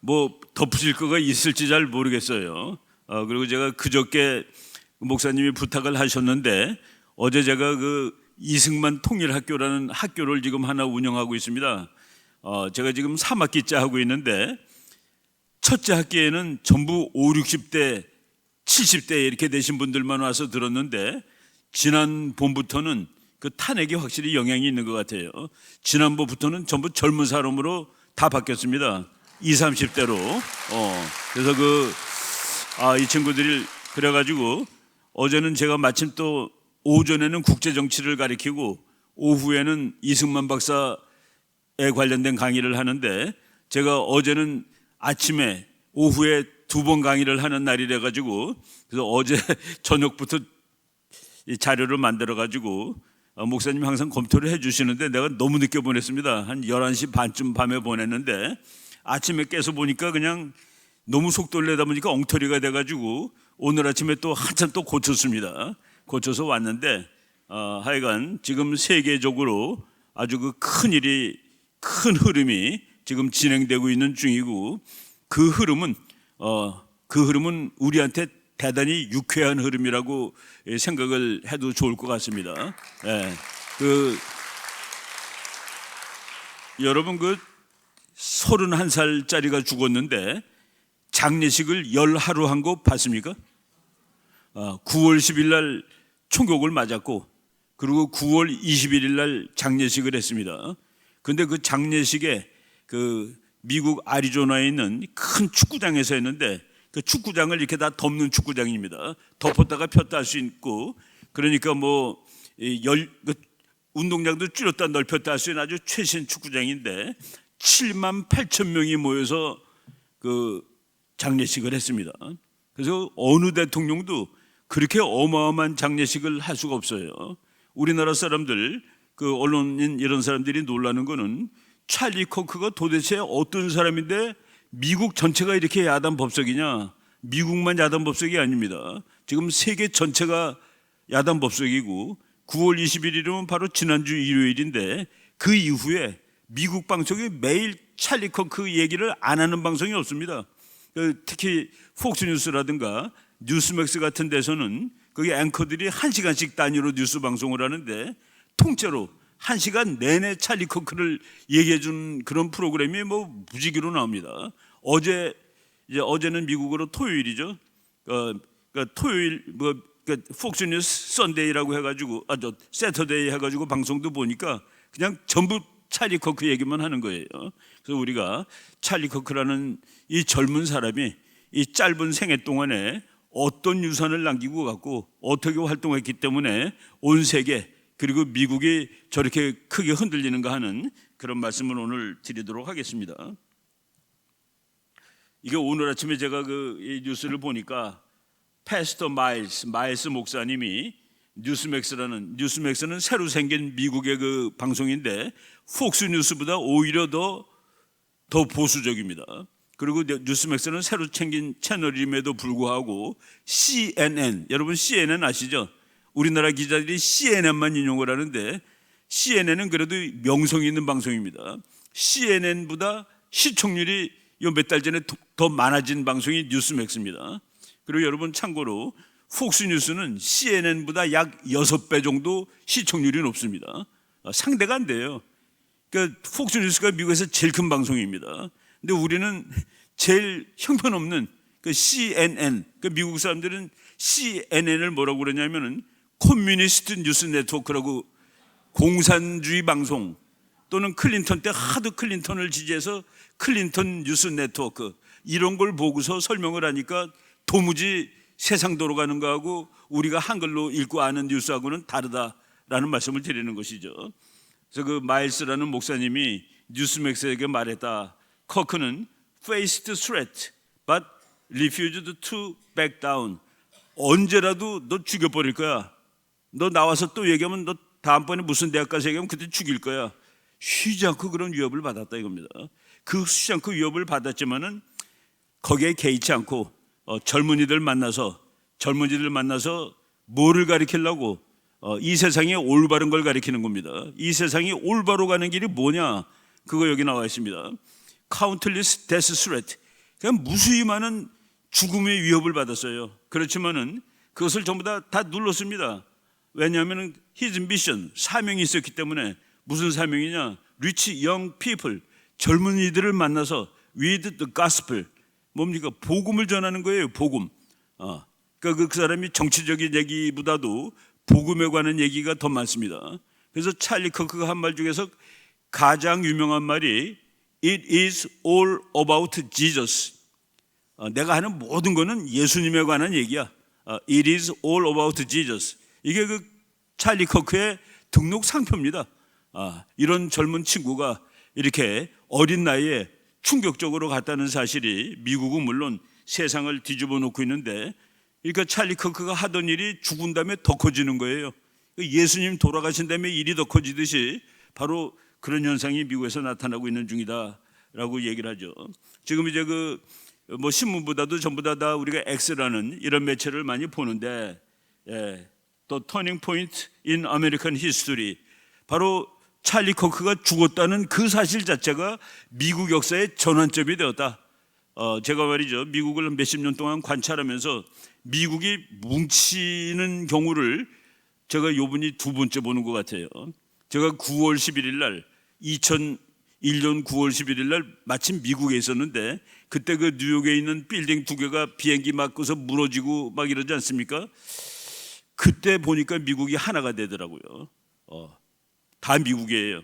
뭐 덧붙일 거가 있을지 잘 모르겠어요. 그리고 제가 그저께 목사님이 부탁을 하셨는데 어제 제가 그 이승만 통일학교라는 학교를 지금 하나 운영하고 있습니다. 제가 지금 3학기째 하고 있는데 첫째 학기에는 전부 5, 60대, 70대 이렇게 되신 분들만 와서 들었는데 지난 봄부터는 그 탄핵이 확실히 영향이 있는 것 같아요. 지난번부터는 전부 젊은 사람으로 다 바뀌었습니다. 20, 30대로. 그래서 이 친구들이 그래가지고 어제는 제가 마침 또 오전에는 국제 정치를 가리키고 오후에는 이승만 박사에 관련된 강의를 하는데 제가 어제는 아침에 오후에 2번 강의를 하는 날이라 가지고 그래서 어제 저녁부터 이 자료를 만들어 가지고 목사님이 항상 검토를 해 주시는데 내가 너무 늦게 보냈습니다. 한 11시 반쯤 밤에 보냈는데 아침에 깨서 보니까 그냥 너무 속도를 내다 보니까 엉터리가 돼 가지고 오늘 아침에 또 한참 또 고쳤습니다. 고쳐서 왔는데 하여간 지금 세계적으로 아주 그 큰 흐름이 지금 진행되고 있는 중이고 그 흐름은 우리한테 대단히 유쾌한 흐름이라고 생각을 해도 좋을 것 같습니다. 여러분 31살짜리가 죽었는데 장례식을 열하루 한 거 봤습니까? 9월 10일 날 총격을 맞았고 그리고 9월 21일 날 장례식을 했습니다. 근데 그 장례식에 미국 아리조나에 있는 큰 축구장에서 했는데 그 축구장을 이렇게 다 덮는 축구장입니다. 덮었다가 폈다 할 수 있고 그러니까 운동장도 줄였다 넓혔다 할 수 있는 아주 최신 축구장인데 7만 8천 명이 모여서 그 장례식을 했습니다. 그래서 어느 대통령도 그렇게 어마어마한 장례식을 할 수가 없어요. 우리나라 사람들, 그 언론인 이런 사람들이 놀라는 거는 찰리 코크가 도대체 어떤 사람인데 미국 전체가 이렇게 야단 법석이냐? 미국만 야단 법석이 아닙니다. 지금 세계 전체가 야단 법석이고 9월 21일이면 바로 지난주 일요일인데 그 이후에 미국 방송이 매일 찰리 코크 얘기를 안 하는 방송이 없습니다. 특히 폭스뉴스라든가 뉴스맥스 같은 데서는 거기 앵커들이 1시간씩 단위로 뉴스 방송을 하는데 통째로 1시간 내내 찰리 코크를 얘기해 준 그런 프로그램이 무지개로 나옵니다. 어제는 미국으로 토요일이죠. 토요일 폭스뉴스 선데이라고 해가지고 세터데이 해가지고 방송도 보니까 그냥 전부 찰리 코크 얘기만 하는 거예요. 그래서 우리가 찰리 코크라는 이 젊은 사람이 이 짧은 생애 동안에 어떤 유산을 남기고 갔고 어떻게 활동했기 때문에 온 세계 그리고 미국이 저렇게 크게 흔들리는가 하는 그런 말씀을 오늘 드리도록 하겠습니다. 이게 오늘 아침에 제가 이 뉴스를 보니까 패스터 마일스 목사님이 뉴스맥스는 새로 생긴 미국의 그 방송인데 폭스뉴스보다 오히려 더 보수적입니다. 그리고 뉴스맥스는 새로 생긴 채널임에도 불구하고 CNN, 여러분 CNN 아시죠? 우리나라 기자들이 CNN만 인용을 하는데 CNN은 그래도 명성이 있는 방송입니다. CNN보다 시청률이 몇 달 전에 더 많아진 방송이 뉴스맥스입니다. 그리고 여러분 참고로 폭스뉴스는 CNN보다 약 6배 정도 시청률이 높습니다. 상대가 안 돼요. 그러니까 폭스뉴스가 미국에서 제일 큰 방송입니다. 근데 우리는 제일 형편없는 CNN, 미국 사람들은 CNN을 뭐라고 그러냐면은 커뮤니스트 뉴스 네트워크라고 공산주의 방송 또는 클린턴 때 하도 클린턴을 지지해서 클린턴 뉴스 네트워크 이런 걸 보고서 설명을 하니까 도무지 세상 돌아가는 거하고 우리가 한글로 읽고 아는 뉴스하고는 다르다라는 말씀을 드리는 것이죠. 그래서 그 마일스라는 목사님이 뉴스맥스에게 말했다. 커크는 faced threat but refused to back down. 언제라도 너 죽여버릴 거야. 너 나와서 또 얘기하면 너 다음번에 무슨 대학 가서 얘기하면 그때 죽일 거야. 쉬지 않고 그런 위협을 받았다 이겁니다. 그 쉬지 않고 위협을 받았지만은 거기에 개의치 않고 젊은이들 만나서 뭐를 가리키려고 이 세상에 올바른 걸 가리키는 겁니다. 이 세상이 올바로 가는 길이 뭐냐? 그거 여기 나와 있습니다. Countless death threat 그냥 무수히 많은 죽음의 위협을 받았어요. 그렇지만은 그것을 전부 다 눌렀습니다. 왜냐하면 his mission, 사명이 있었기 때문에. 무슨 사명이냐? Reach young people, 젊은이들을 만나서 with the gospel, 뭡니까? 복음을 전하는 거예요. 복음. 그러니까 그 사람이 정치적인 얘기보다도 복음에 관한 얘기가 더 많습니다. 그래서 찰리 커크가 한 말 중에서 가장 유명한 말이 It is all about Jesus. 내가 하는 모든 거는 예수님에 관한 얘기야. It is all about Jesus. 이게 그 찰리 커크의 등록 상표입니다. 이런 젊은 친구가 이렇게 어린 나이에 충격적으로 갔다는 사실이 미국은 물론 세상을 뒤집어 놓고 있는데, 그러니까 찰리 커크가 하던 일이 죽은 다음에 더 커지는 거예요. 예수님 돌아가신 다음에 일이 더 커지듯이 바로 그런 현상이 미국에서 나타나고 있는 중이다라고 얘기를 하죠. 지금 이제 뭐 신문보다도 전부 다 우리가 X라는 이런 매체를 많이 보는데, 또 터닝 포인트 인 아메리칸 히스토리, 바로 찰리 커크가 죽었다는 그 사실 자체가 미국 역사의 전환점이 되었다. 제가 말이죠, 미국을 몇십 년 동안 관찰하면서 미국이 뭉치는 경우를 제가 요번이 두 번째 보는 것 같아요. 제가 9월 11일 날 2001년 9월 11일 날 마침 미국에 있었는데, 그때 그 뉴욕에 있는 빌딩 두 개가 비행기 맞고서 무너지고 막 이러지 않습니까? 그때 보니까 미국이 하나가 되더라고요. 다 미국이에요.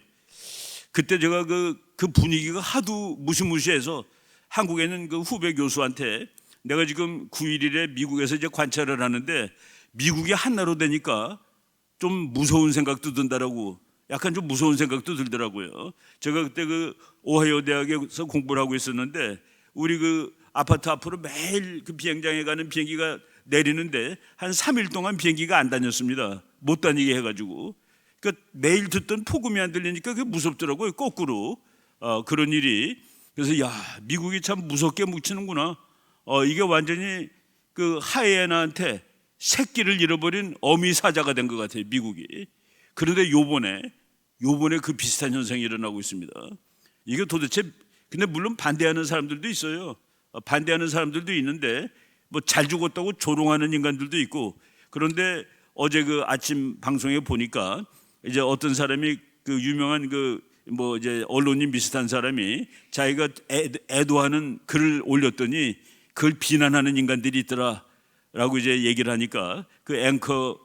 그때 제가 그 분위기가 하도 무시무시해서 한국에 있는 그 후배 교수한테 내가 지금 9.11에 미국에서 이제 관찰을 하는데 미국이 하나로 되니까 좀 무서운 생각도 든다라고, 약간 좀 무서운 생각도 들더라고요. 제가 그때 그 오하이오 대학에서 공부를 하고 있었는데 우리 그 아파트 앞으로 매일 그 비행장에 가는 비행기가 내리는데 한 3일 동안 비행기가 안 다녔습니다. 못 다니게 해가지고. 그러니까 매일 듣던 폭음이 안 들리니까 그게 무섭더라고요. 거꾸로 그런 일이. 그래서 야, 미국이 참 무섭게 묵히는구나. 이게 완전히 그 하이에나한테 새끼를 잃어버린 어미 사자가 된 것 같아요, 미국이. 그런데 요번에 그 비슷한 현상이 일어나고 있습니다. 이게 도대체, 근데 물론 반대하는 사람들도 있어요. 반대하는 사람들도 있는데 뭐 잘 죽었다고 조롱하는 인간들도 있고. 그런데 어제 그 아침 방송에 보니까 이제 어떤 사람이 그 유명한 뭐 이제 언론인 비슷한 사람이 자기가 애도하는 글을 올렸더니 그걸 비난하는 인간들이 있더라라고 이제 얘기를 하니까 그 앵커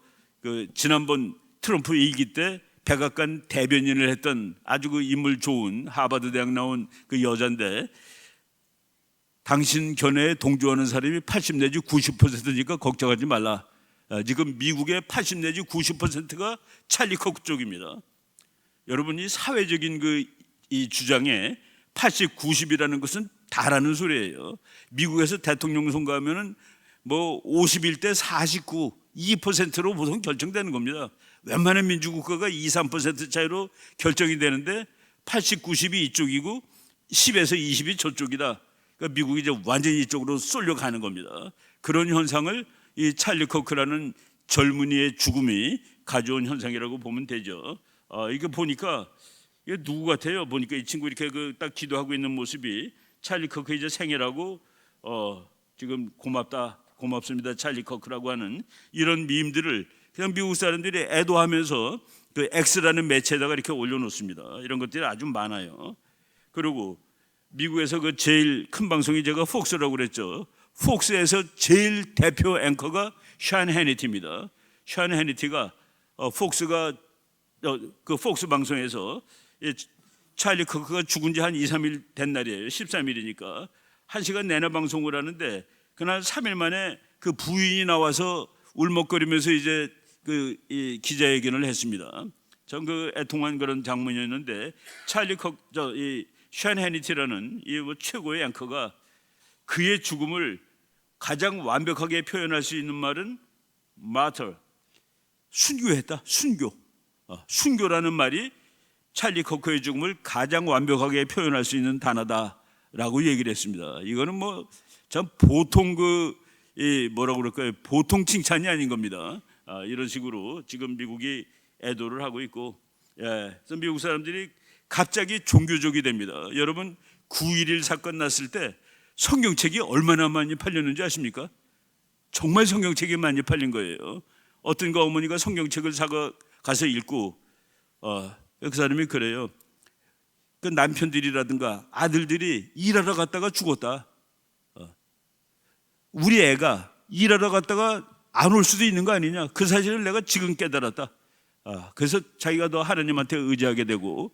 지난번 트럼프 일기 때 백악관 대변인을 했던 아주 그 인물 좋은 하버드 대학 나온 그 여잔데, 당신 견해에 동조하는 사람이 80 내지 90%니까 걱정하지 말라. 지금 미국의 80 내지 90%가 찰리 커크 쪽입니다. 여러분, 이 사회적인 이 주장에 80, 90이라는 것은 다라는 소리예요. 미국에서 대통령 선거하면은 뭐 51대 49, 2%로 보통 결정되는 겁니다. 웬만한 민주국가가 2, 3% 차이로 결정이 되는데 80, 90이 이쪽이고 10에서 20이 저쪽이다. 그러니까 미국이 이제 완전히 이쪽으로 쏠려가는 겁니다. 그런 현상을 이 찰리 커크라는 젊은이의 죽음이 가져온 현상이라고 보면 되죠. 이거 보니까 이게 누구 같아요? 보니까 이 친구 이렇게 딱 기도하고 있는 모습이 찰리 커크 이제 생일하고 지금 고맙습니다 찰리 커크라고 하는 이런 밈들을 그냥 미국 사람들이 애도하면서 그 X라는 매체에다가 이렇게 올려놓습니다. 이런 것들이 아주 많아요. 그리고 미국에서 그 제일 큰 방송이 제가 폭스라고 그랬죠. 폭스에서 제일 대표 앵커가 샤인 해니티입니다. 샤인 해니티가 폭스가 그 폭스 방송에서 찰리 커크가 죽은 지 한 2, 3일 된 날이에요. 13일이니까 1시간 내내 방송을 하는데 그날 3일 만에 그 부인이 나와서 울먹거리면서 이제 이 기자회견을 했습니다. 전 그 애통한 그런 장면이었는데 찰리 커크 이 샤인 해니티라는 이 뭐 최고의 앵커가 그의 죽음을 가장 완벽하게 표현할 수 있는 말은 martyr, 순교했다. 순교라는 말이 찰리 커크의 죽음을 가장 완벽하게 표현할 수 있는 단어다라고 얘기를 했습니다. 이거는 뭐 참 보통 뭐라고 그럴까요? 보통 칭찬이 아닌 겁니다. 이런 식으로 지금 미국이 애도를 하고 있고, 그래서 미국 사람들이 갑자기 종교적이 됩니다. 여러분 9.11 사건 났을 때 성경책이 얼마나 많이 팔렸는지 아십니까? 정말 성경책이 많이 팔린 거예요. 어떤 그 어머니가 성경책을 가서 읽고 그 사람이 그래요. 그 남편들이라든가 아들들이 일하러 갔다가 죽었다. 우리 애가 일하러 갔다가 안 올 수도 있는 거 아니냐. 그 사실을 내가 지금 깨달았다. 그래서 자기가 더 하나님한테 의지하게 되고,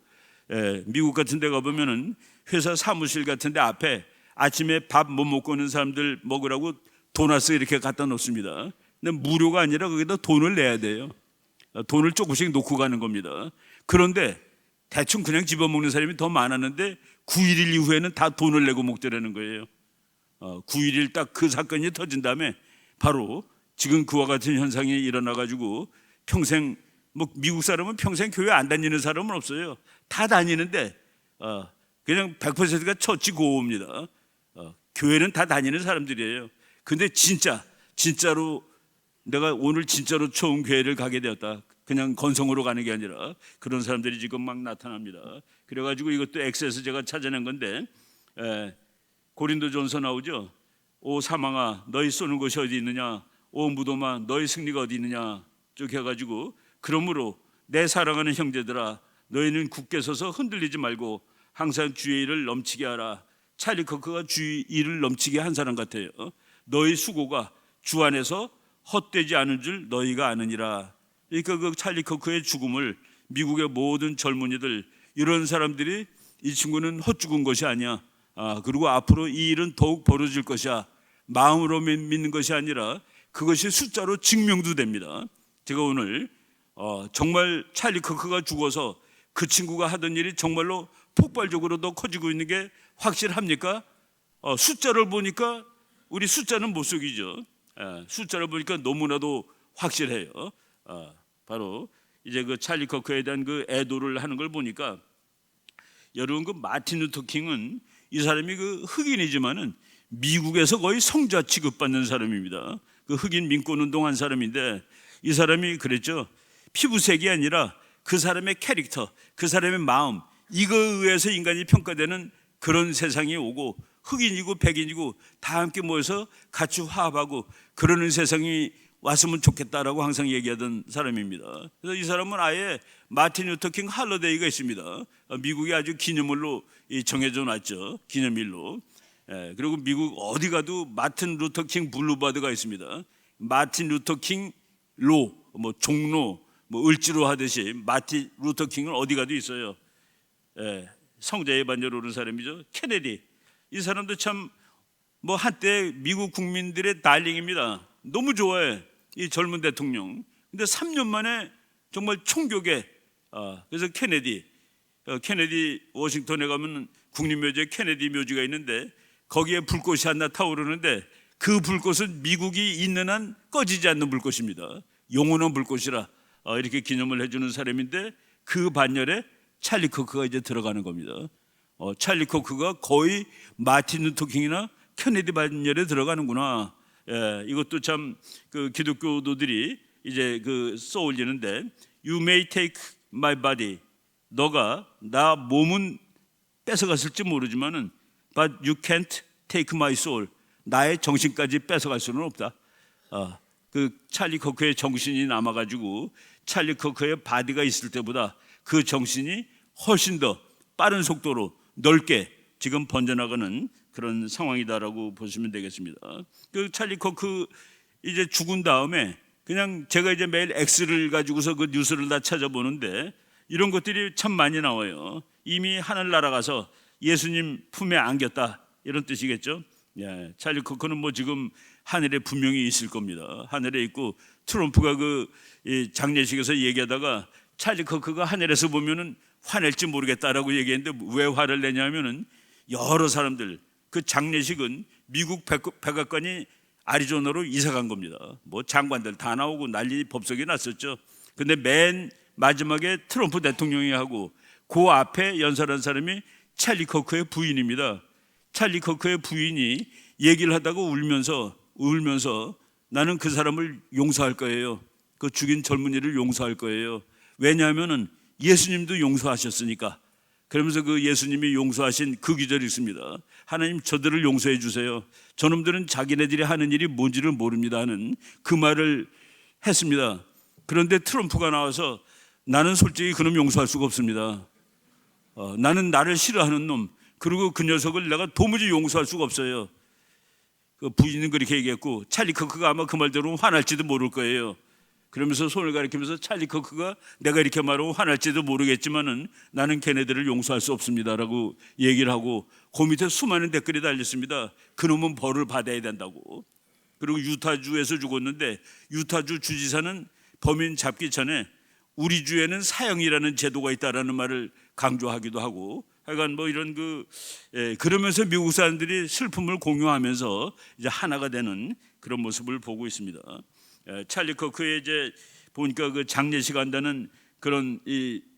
미국 같은 데 가보면은 회사 사무실 같은 데 앞에 아침에 밥 못 먹고 오는 사람들 먹으라고 도넛을 이렇게 갖다 놓습니다. 근데 무료가 아니라 거기다 돈을 내야 돼요. 돈을 조금씩 놓고 가는 겁니다. 그런데 대충 그냥 집어먹는 사람이 더 많았는데 9.11 이후에는 다 돈을 내고 먹더라는 거예요. 9.11 딱 그 사건이 터진 다음에 바로 지금 그와 같은 현상이 일어나가지고 평생, 뭐 미국 사람은 평생 교회 안 다니는 사람은 없어요. 다 다니는데 그냥 100%가 처치 고호입니다. 교회는 다 다니는 사람들이에요. 근데 진짜로 내가 오늘 진짜로 처음 교회를 가게 되었다. 그냥 건성으로 가는 게 아니라 그런 사람들이 지금 막 나타납니다. 그래가지고 이것도 엑스에서 제가 찾아낸 건데, 고린도전서 나오죠. 오 사망아 너희 쏘는 곳이 어디 있느냐, 오 무덤아 너희 승리가 어디 있느냐 쭉 해가지고, 그러므로 내 사랑하는 형제들아 너희는 굳게 서서 흔들리지 말고 항상 주의 일을 넘치게 하라. 찰리 커크가 주의 일을 넘치게 한 사람 같아요. 너희 수고가 주 안에서 헛되지 않은 줄 너희가 아느니라. 그러니까 그 찰리 커크의 죽음을 미국의 모든 젊은이들, 이런 사람들이 이 친구는 헛죽은 것이 아니야, 그리고 앞으로 이 일은 더욱 벌어질 것이야, 마음으로 믿는 것이 아니라 그것이 숫자로 증명도 됩니다. 제가 오늘 정말 찰리 커크가 죽어서 그 친구가 하던 일이 정말로 폭발적으로 더 커지고 있는 게 확실합니까? 숫자를 보니까 우리 숫자는 못 속이죠. 숫자를 보니까 너무나도 확실해요. 바로 이제 그 찰리 커크에 대한 그 애도를 하는 걸 보니까, 여러분 그 마틴 루터 킹은 이 사람이 그 흑인이지만은 미국에서 거의 성자 취급받는 사람입니다. 그 흑인 민권 운동한 사람인데, 이 사람이 그랬죠. 피부색이 아니라 그 사람의 캐릭터, 그 사람의 마음, 이거에 의해서 인간이 평가되는 그런 세상이 오고, 흑인이고 백인이고 다 함께 모여서 같이 화합하고 그러는 세상이 왔으면 좋겠다라고 항상 얘기하던 사람입니다. 그래서 이 사람은 아예 마틴 루터 킹 할러데이가 있습니다. 미국이 아주 기념일로 정해져 놨죠. 기념일로. 그리고 미국 어디 가도 마틴 루터 킹 블루바드가 있습니다. 마틴 루터 킹 로, 뭐 종로, 뭐 을지로 하듯이 마틴 루터 킹은 어디 가도 있어요. 성자의 반열에 오른 사람이죠. 케네디. 이 사람도 참 뭐 한때 미국 국민들의 달링입니다. 너무 좋아해, 이 젊은 대통령. 근데 3년 만에 정말 총격에, 그래서 케네디 워싱턴에 가면 국립묘지에 케네디 묘지가 있는데, 거기에 불꽃이 하나 타오르는데 그 불꽃은 미국이 있는 한 꺼지지 않는 불꽃입니다. 영원한 불꽃이라 이렇게 기념을 해주는 사람인데, 그 반열에 찰리 커크가 이제 들어가는 겁니다. 찰리 커크가 거의 마틴 루터 킹이나 케네디 반열에 들어가는구나. 이것도 참 그 기독교도들이 이제 그 써올리는데, You may take my body. 너가 나 몸은 뺏어갔을지 모르지만은 But you can't take my soul. 나의 정신까지 뺏어갈 수는 없다. 그 찰리 커크의 정신이 남아가지고 찰리 커크의 바디가 있을 때보다 그 정신이 훨씬 더 빠른 속도로 넓게 지금 번져나가는 그런 상황이다라고 보시면 되겠습니다. 그 찰리 커크 이제 죽은 다음에 그냥 제가 이제 매일 X를 가지고서 그 뉴스를 다 찾아보는데 이런 것들이 참 많이 나와요. 이미 하늘 날아가서 예수님 품에 안겼다, 이런 뜻이겠죠. 찰리 커크는 뭐 지금 하늘에 분명히 있을 겁니다. 하늘에 있고, 트럼프가 그 장례식에서 얘기하다가 찰리 커크가 하늘에서 보면은 화낼지 모르겠다라고 얘기했는데, 왜 화를 내냐면은 여러 사람들, 그 장례식은 미국 백악관이 아리조나로 이사 간 겁니다. 뭐 장관들 다 나오고 난리 법석이 났었죠. 근데 맨 마지막에 트럼프 대통령이 하고, 그 앞에 연설한 사람이 찰리 커크의 부인입니다. 찰리 커크의 부인이 얘기를 하다가 울면서 나는 그 사람을 용서할 거예요. 그 죽인 젊은이를 용서할 거예요. 왜냐하면은 예수님도 용서하셨으니까. 그러면서 그 예수님이 용서하신 그 기절이 있습니다. 하나님, 저들을 용서해 주세요. 저놈들은 자기네들이 하는 일이 뭔지를 모릅니다 하는 그 말을 했습니다. 그런데 트럼프가 나와서 나는 솔직히 그놈 용서할 수가 없습니다. 나는 나를 싫어하는 놈, 그리고 그 녀석을 내가 도무지 용서할 수가 없어요. 그 부인은 그렇게 얘기했고, 찰리 커크가 아마 그 말대로 화날지도 모를 거예요. 그러면서 손을 가리키면서 찰리 커크가 내가 이렇게 말하면 화날지도 모르겠지만은 나는 걔네들을 용서할 수 없습니다라고 얘기를 하고, 그 밑에 수많은 댓글이 달렸습니다. 그놈은 벌을 받아야 된다고. 그리고 유타주에서 죽었는데 유타주 주지사는 범인 잡기 전에 우리 주에는 사형이라는 제도가 있다라는 말을 강조하기도 하고, 하여간 뭐 이런 그러면서 미국 사람들이 슬픔을 공유하면서 이제 하나가 되는 그런 모습을 보고 있습니다. 찰리 커크의 이제 보니까 그 장례식 한다는 그런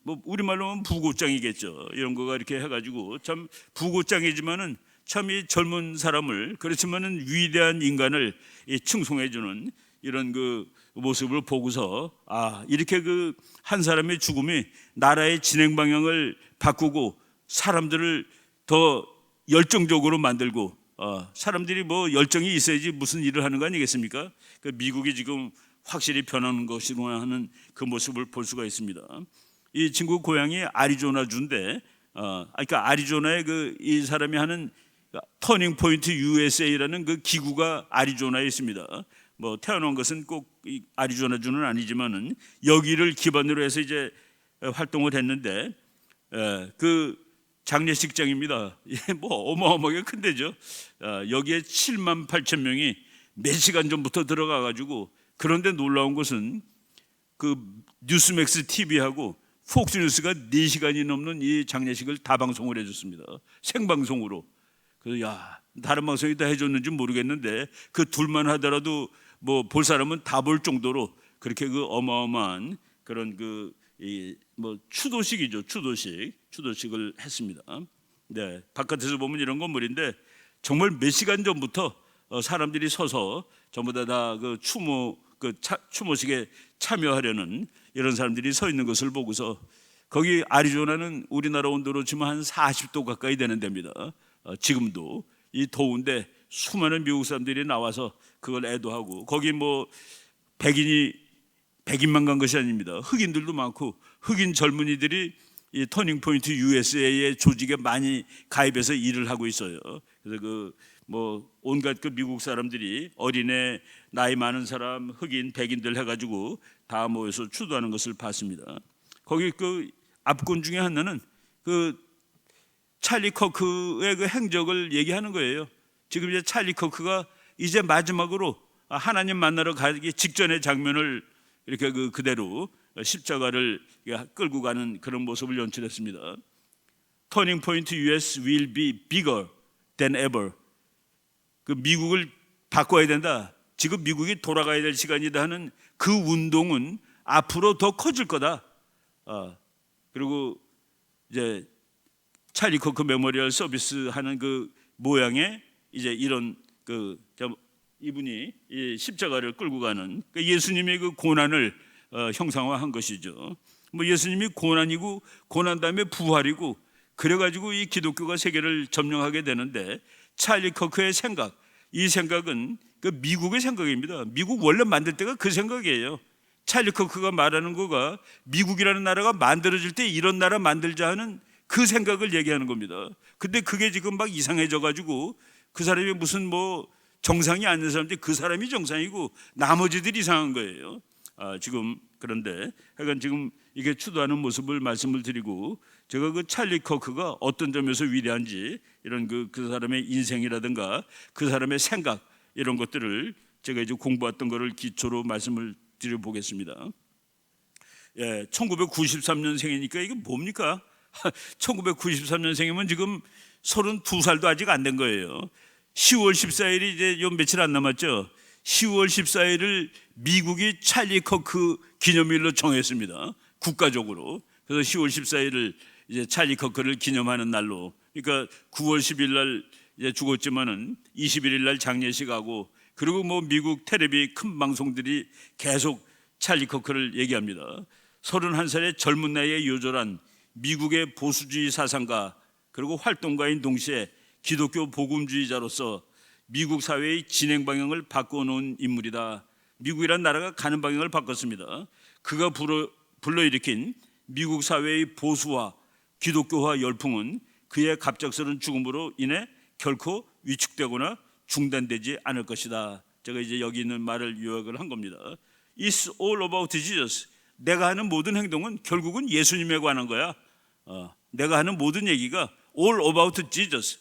뭐 우리말로 하면 부고장이겠죠. 이런 거가 이렇게 해가지고 참 부고장이지만은 참 이 젊은 사람을, 그렇지만은 위대한 인간을 칭송해주는 이런 그 모습을 보고서, 이렇게 그 한 사람의 죽음이 나라의 진행 방향을 바꾸고 사람들을 더 열정적으로 만들고, 사람들이 뭐 열정이 있어야지 무슨 일을 하는 거 아니겠습니까? 그 미국이 지금 확실히 변하는 것이구나 하는 그 모습을 볼 수가 있습니다. 이 친구 고향이 아리조나주인데, 그러니까 아리조나에 이 사람이 하는 터닝 포인트 USA라는 그 기구가 아리조나에 있습니다. 뭐 태어난 것은 꼭 아리조나주는 아니지만은 여기를 기반으로 해서 이제 활동을 했는데, 그 장례식장입니다. 뭐 어마어마하게 큰 데죠. 여기에 7만 8천 명이 몇 시간 전부터 들어가 가지고, 그런데 놀라운 것은 그 뉴스맥스 TV하고 폭스뉴스가 4시간이 넘는 이 장례식을 다 방송을 해줬습니다. 생방송으로. 그래서 다른 방송이 다 해줬는지 모르겠는데 그 둘만 하더라도 뭐 볼 사람은 다 볼 정도로 그렇게 그 어마어마한 그런 뭐 추도식이죠. 추도식을 했습니다. 네, 바깥에서 보면 이런 건물인데 정말 몇 시간 전부터 사람들이 서서 전부 다 그 추모식에 참여하려는 이런 사람들이 서 있는 것을 보고서, 거기 아리조나는 우리나라 온도로 치면 한 40도 가까이 되는 데입니다. 지금도 이 더운데 수많은 미국 사람들이 나와서 그걸 애도하고, 거기 뭐 백인만 간 것이 아닙니다. 흑인들도 많고, 흑인 젊은이들이 이 터닝 포인트 USA의 조직에 많이 가입해서 일을 하고 있어요. 그래서 뭐 온갖 그 미국 사람들이, 어린애, 나이 많은 사람, 흑인, 백인들 해가지고 다 모여서 추도하는 것을 봤습니다. 거기 그 앞군 중에 하나는 그 찰리 커크의 그 행적을 얘기하는 거예요. 지금 이제 찰리 커크가 이제 마지막으로 하나님 만나러 가기 직전의 장면을 이렇게 그대로 십자가를 끌고 가는 그런 모습을 연출했습니다. Turning point US will be bigger than ever. 그 미국을 바꿔야 된다. 지금 미국이 돌아가야 될 시간이다 하는 그 운동은 앞으로 더 커질 거다. 그리고 이제 찰리 커크 메모리얼 서비스 하는 그 모양의 이제 이런 이분이 이 십자가를 끌고 가는 예수님의 그 고난을 형상화한 것이죠. 뭐 예수님이 고난이고 고난 다음에 부활이고 그래가지고 이 기독교가 세계를 점령하게 되는데, 찰리 커크의 생각, 이 생각은 그 미국의 생각입니다. 미국 원래 만들 때가 그 생각이에요. 찰리 커크가 말하는 거가 미국이라는 나라가 만들어질 때 이런 나라 만들자 하는 그 생각을 얘기하는 겁니다. 근데 그게 지금 막 이상해져 가지고 그 사람이 무슨 뭐 정상이 아닌 사람인데 그 사람이 정상이고 나머지들이 이상한 거예요. 지금 그런데 하여간 지금 이게 추도하는 모습을 말씀을 드리고, 제가 그 찰리 커크가 어떤 점에서 위대한지 이런 그 사람의 인생이라든가 그 사람의 생각, 이런 것들을 제가 이제 공부했던 거를 기초로 말씀을 드려보겠습니다. 1993년생이니까 이게 뭡니까? 1993년생이면 지금 32살도 아직 안 된 거예요. 10월 14일이 이제 요 며칠 안 남았죠. 10월 14일을 미국이 찰리 커크 기념일로 정했습니다. 국가적으로. 그래서 10월 14일을 이제 찰리 커크를 기념하는 날로. 그러니까 9월 10일 날 이제 죽었지만은 21일 날 장례식하고, 그리고 뭐 미국 텔레비 큰 방송들이 계속 찰리 커크를 얘기합니다. 31살의 젊은 나이에 요절한 미국의 보수주의 사상가 그리고 활동가인 동시에 기독교 복음주의자로서 미국 사회의 진행 방향을 바꿔놓은 인물이다. 미국이란 나라가 가는 방향을 바꿨습니다. 그가 불러일으킨 미국 사회의 보수화, 기독교화 열풍은 그의 갑작스러운 죽음으로 인해 결코 위축되거나 중단되지 않을 것이다. 제가 이제 여기 있는 말을 요약을 한 겁니다. It's all about Jesus. 내가 하는 모든 행동은 결국은 예수님에 관한 거야. 내가 하는 모든 얘기가 all about Jesus.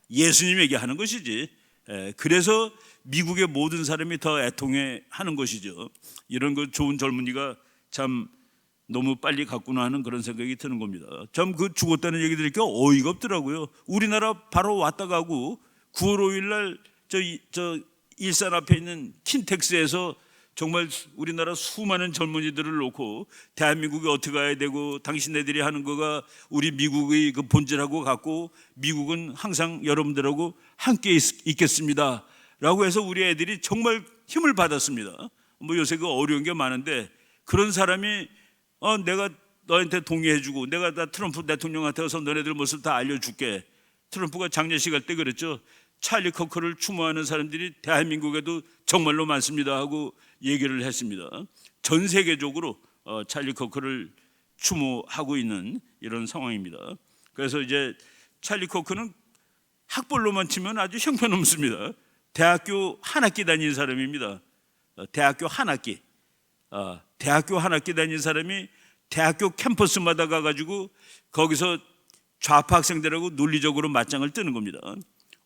예수님 얘기하는 것이지. 그래서 미국의 모든 사람이 더 애통해 하는 것이죠. 이런 그 좋은 젊은이가 참 너무 빨리 갔구나 하는 그런 생각이 드는 겁니다. 참 그 죽었다는 얘기 들으니까 어이가 없더라고요. 우리나라 바로 왔다 가고 9월 5일 날 저 일산 앞에 있는 킨텍스에서 정말 우리나라 수많은 젊은이들을 놓고 대한민국이 어떻게 가야 되고 당신네들이 하는 거가 우리 미국의 그 본질하고 같고 미국은 항상 여러분들하고 함께 있겠습니다 라고 해서 우리 애들이 정말 힘을 받았습니다. 뭐 요새 그 어려운 게 많은데 그런 사람이 내가 너한테 동의해주고 내가 다 트럼프 대통령한테 가서 너네들 모습 다 알려줄게. 트럼프가 장례식 할 때 그랬죠. 찰리 커커를 추모하는 사람들이 대한민국에도 정말로 많습니다 하고 얘기를 했습니다. 전 세계적으로 찰리 커커를 추모하고 있는 이런 상황입니다. 그래서 이제 찰리 커커는 학벌로만 치면 아주 형편없습니다. 대학교 한 학기 다닌 사람입니다. 대학교 한 학기. 대학교 한 학기 다닌 사람이 대학교 캠퍼스마다 가가지고 거기서 좌파 학생들하고 논리적으로 맞짱을 뜨는 겁니다.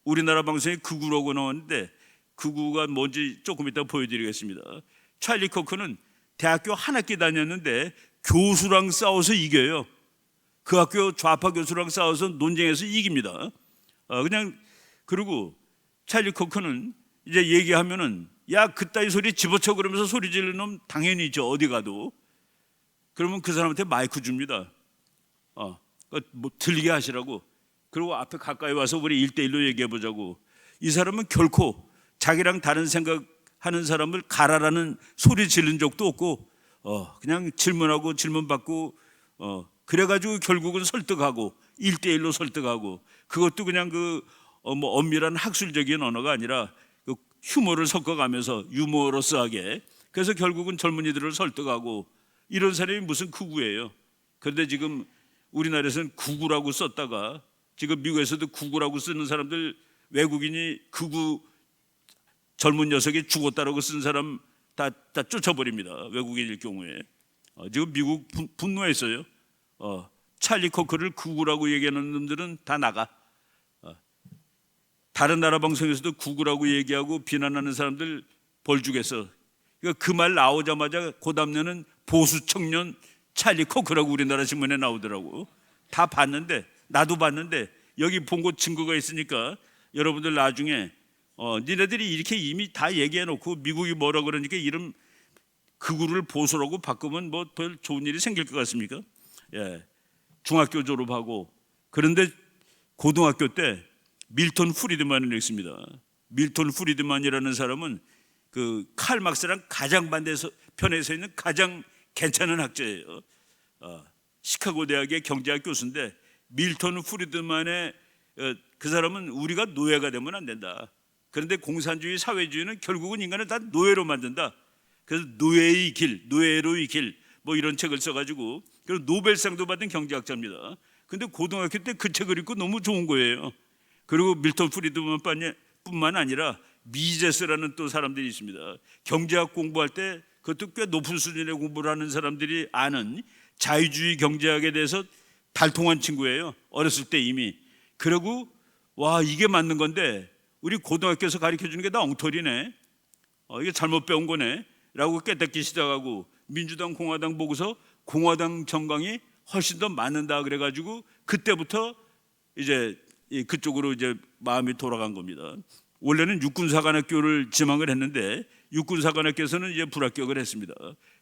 우리나라 방송에 극우라고 나왔는데 극우가 뭔지 조금 이따 보여드리겠습니다. 찰리 커커는 대학교 한 학기 다녔는데 교수랑 싸워서 이겨요. 그 학교 좌파 교수랑 싸워서 논쟁에서 이깁니다. 그리고 찰리 커커는 이제 얘기하면은 야 그따위 소리 집어쳐 그러면서 소리 지르는 놈 당연히 있죠. 어디 가도. 그러면 그 사람한테 마이크 줍니다. 뭐 들리게 하시라고. 그리고 앞에 가까이 와서 우리 1대1로 얘기해 보자고. 이 사람은 결코 자기랑 다른 생각하는 사람을 가라라는 소리 지른 적도 없고 그냥 질문하고 질문받고 그래가지고 결국은 설득하고 1대1로 설득하고 그것도 그냥 뭐 엄밀한 학술적인 언어가 아니라 그 휴머를 섞어가면서 유머러스하게 그래서 결국은 젊은이들을 설득하고 이런 사람이 무슨 극우예요. 그런데 지금 우리나라에서는 극우라고 썼다가 지금 미국에서도 극우라고 쓰는 사람들 외국인이 극우 젊은 녀석이 죽었다라고 쓴 사람 다 쫓아버립니다. 외국인일 경우에. 지금 미국 분노했어요. 찰리 커커를 극우라고 얘기하는 놈들은 다 나가. 다른 나라 방송에서도 극우라고 얘기하고 비난하는 사람들 벌 주겠어. 그 말 나오자마자 그 다음에는 보수 청년 찰리 커커라고 우리나라 신문에 나오더라고. 다 봤는데 나도 봤는데 여기 본 거 증거가 있으니까 여러분들 나중에 니네들이 이렇게 이미 다 얘기해놓고 미국이 뭐라 그러니까 이름 극우를 보수라고 바꾸면 뭐 별 좋은 일이 생길 것 같습니까? 예, 중학교 졸업하고 그런데 고등학교 때 밀턴 프리드만을 읽습니다. 밀턴 프리드만이라는 사람은 그 칼 막스랑 가장 편에 서 있는 가장 괜찮은 학자예요. 시카고 대학의 경제학 교수인데 밀턴 프리드만의 그 사람은 우리가 노예가 되면 안 된다. 그런데 공산주의 사회주의는 결국은 인간을 다 노예로 만든다. 그래서 노예의 길, 노예로의 길 뭐 이런 책을 써가지고 그리고 노벨상도 받은 경제학자입니다. 근데 고등학교 때 그 책을 읽고 너무 좋은 거예요. 그리고 밀턴 프리드만뿐만 아니라 미제스라는 또 사람들이 있습니다. 경제학 공부할 때 그것도 꽤 높은 수준의 공부를 하는 사람들이 아는 자유주의 경제학에 대해서 달통한 친구예요. 어렸을 때 이미. 그러고 와 이게 맞는 건데 우리 고등학교에서 가르쳐주는 게 다 엉터리네. 이게 잘못 배운 거네 라고 깨닫기 시작하고 민주당 공화당 보고서 공화당 정강이 훨씬 더 맞는다 그래가지고 그때부터 이제 그쪽으로 이제 마음이 돌아간 겁니다. 원래는 육군사관학교를 지망을 했는데 육군사관학교에서는 이제 불합격을 했습니다.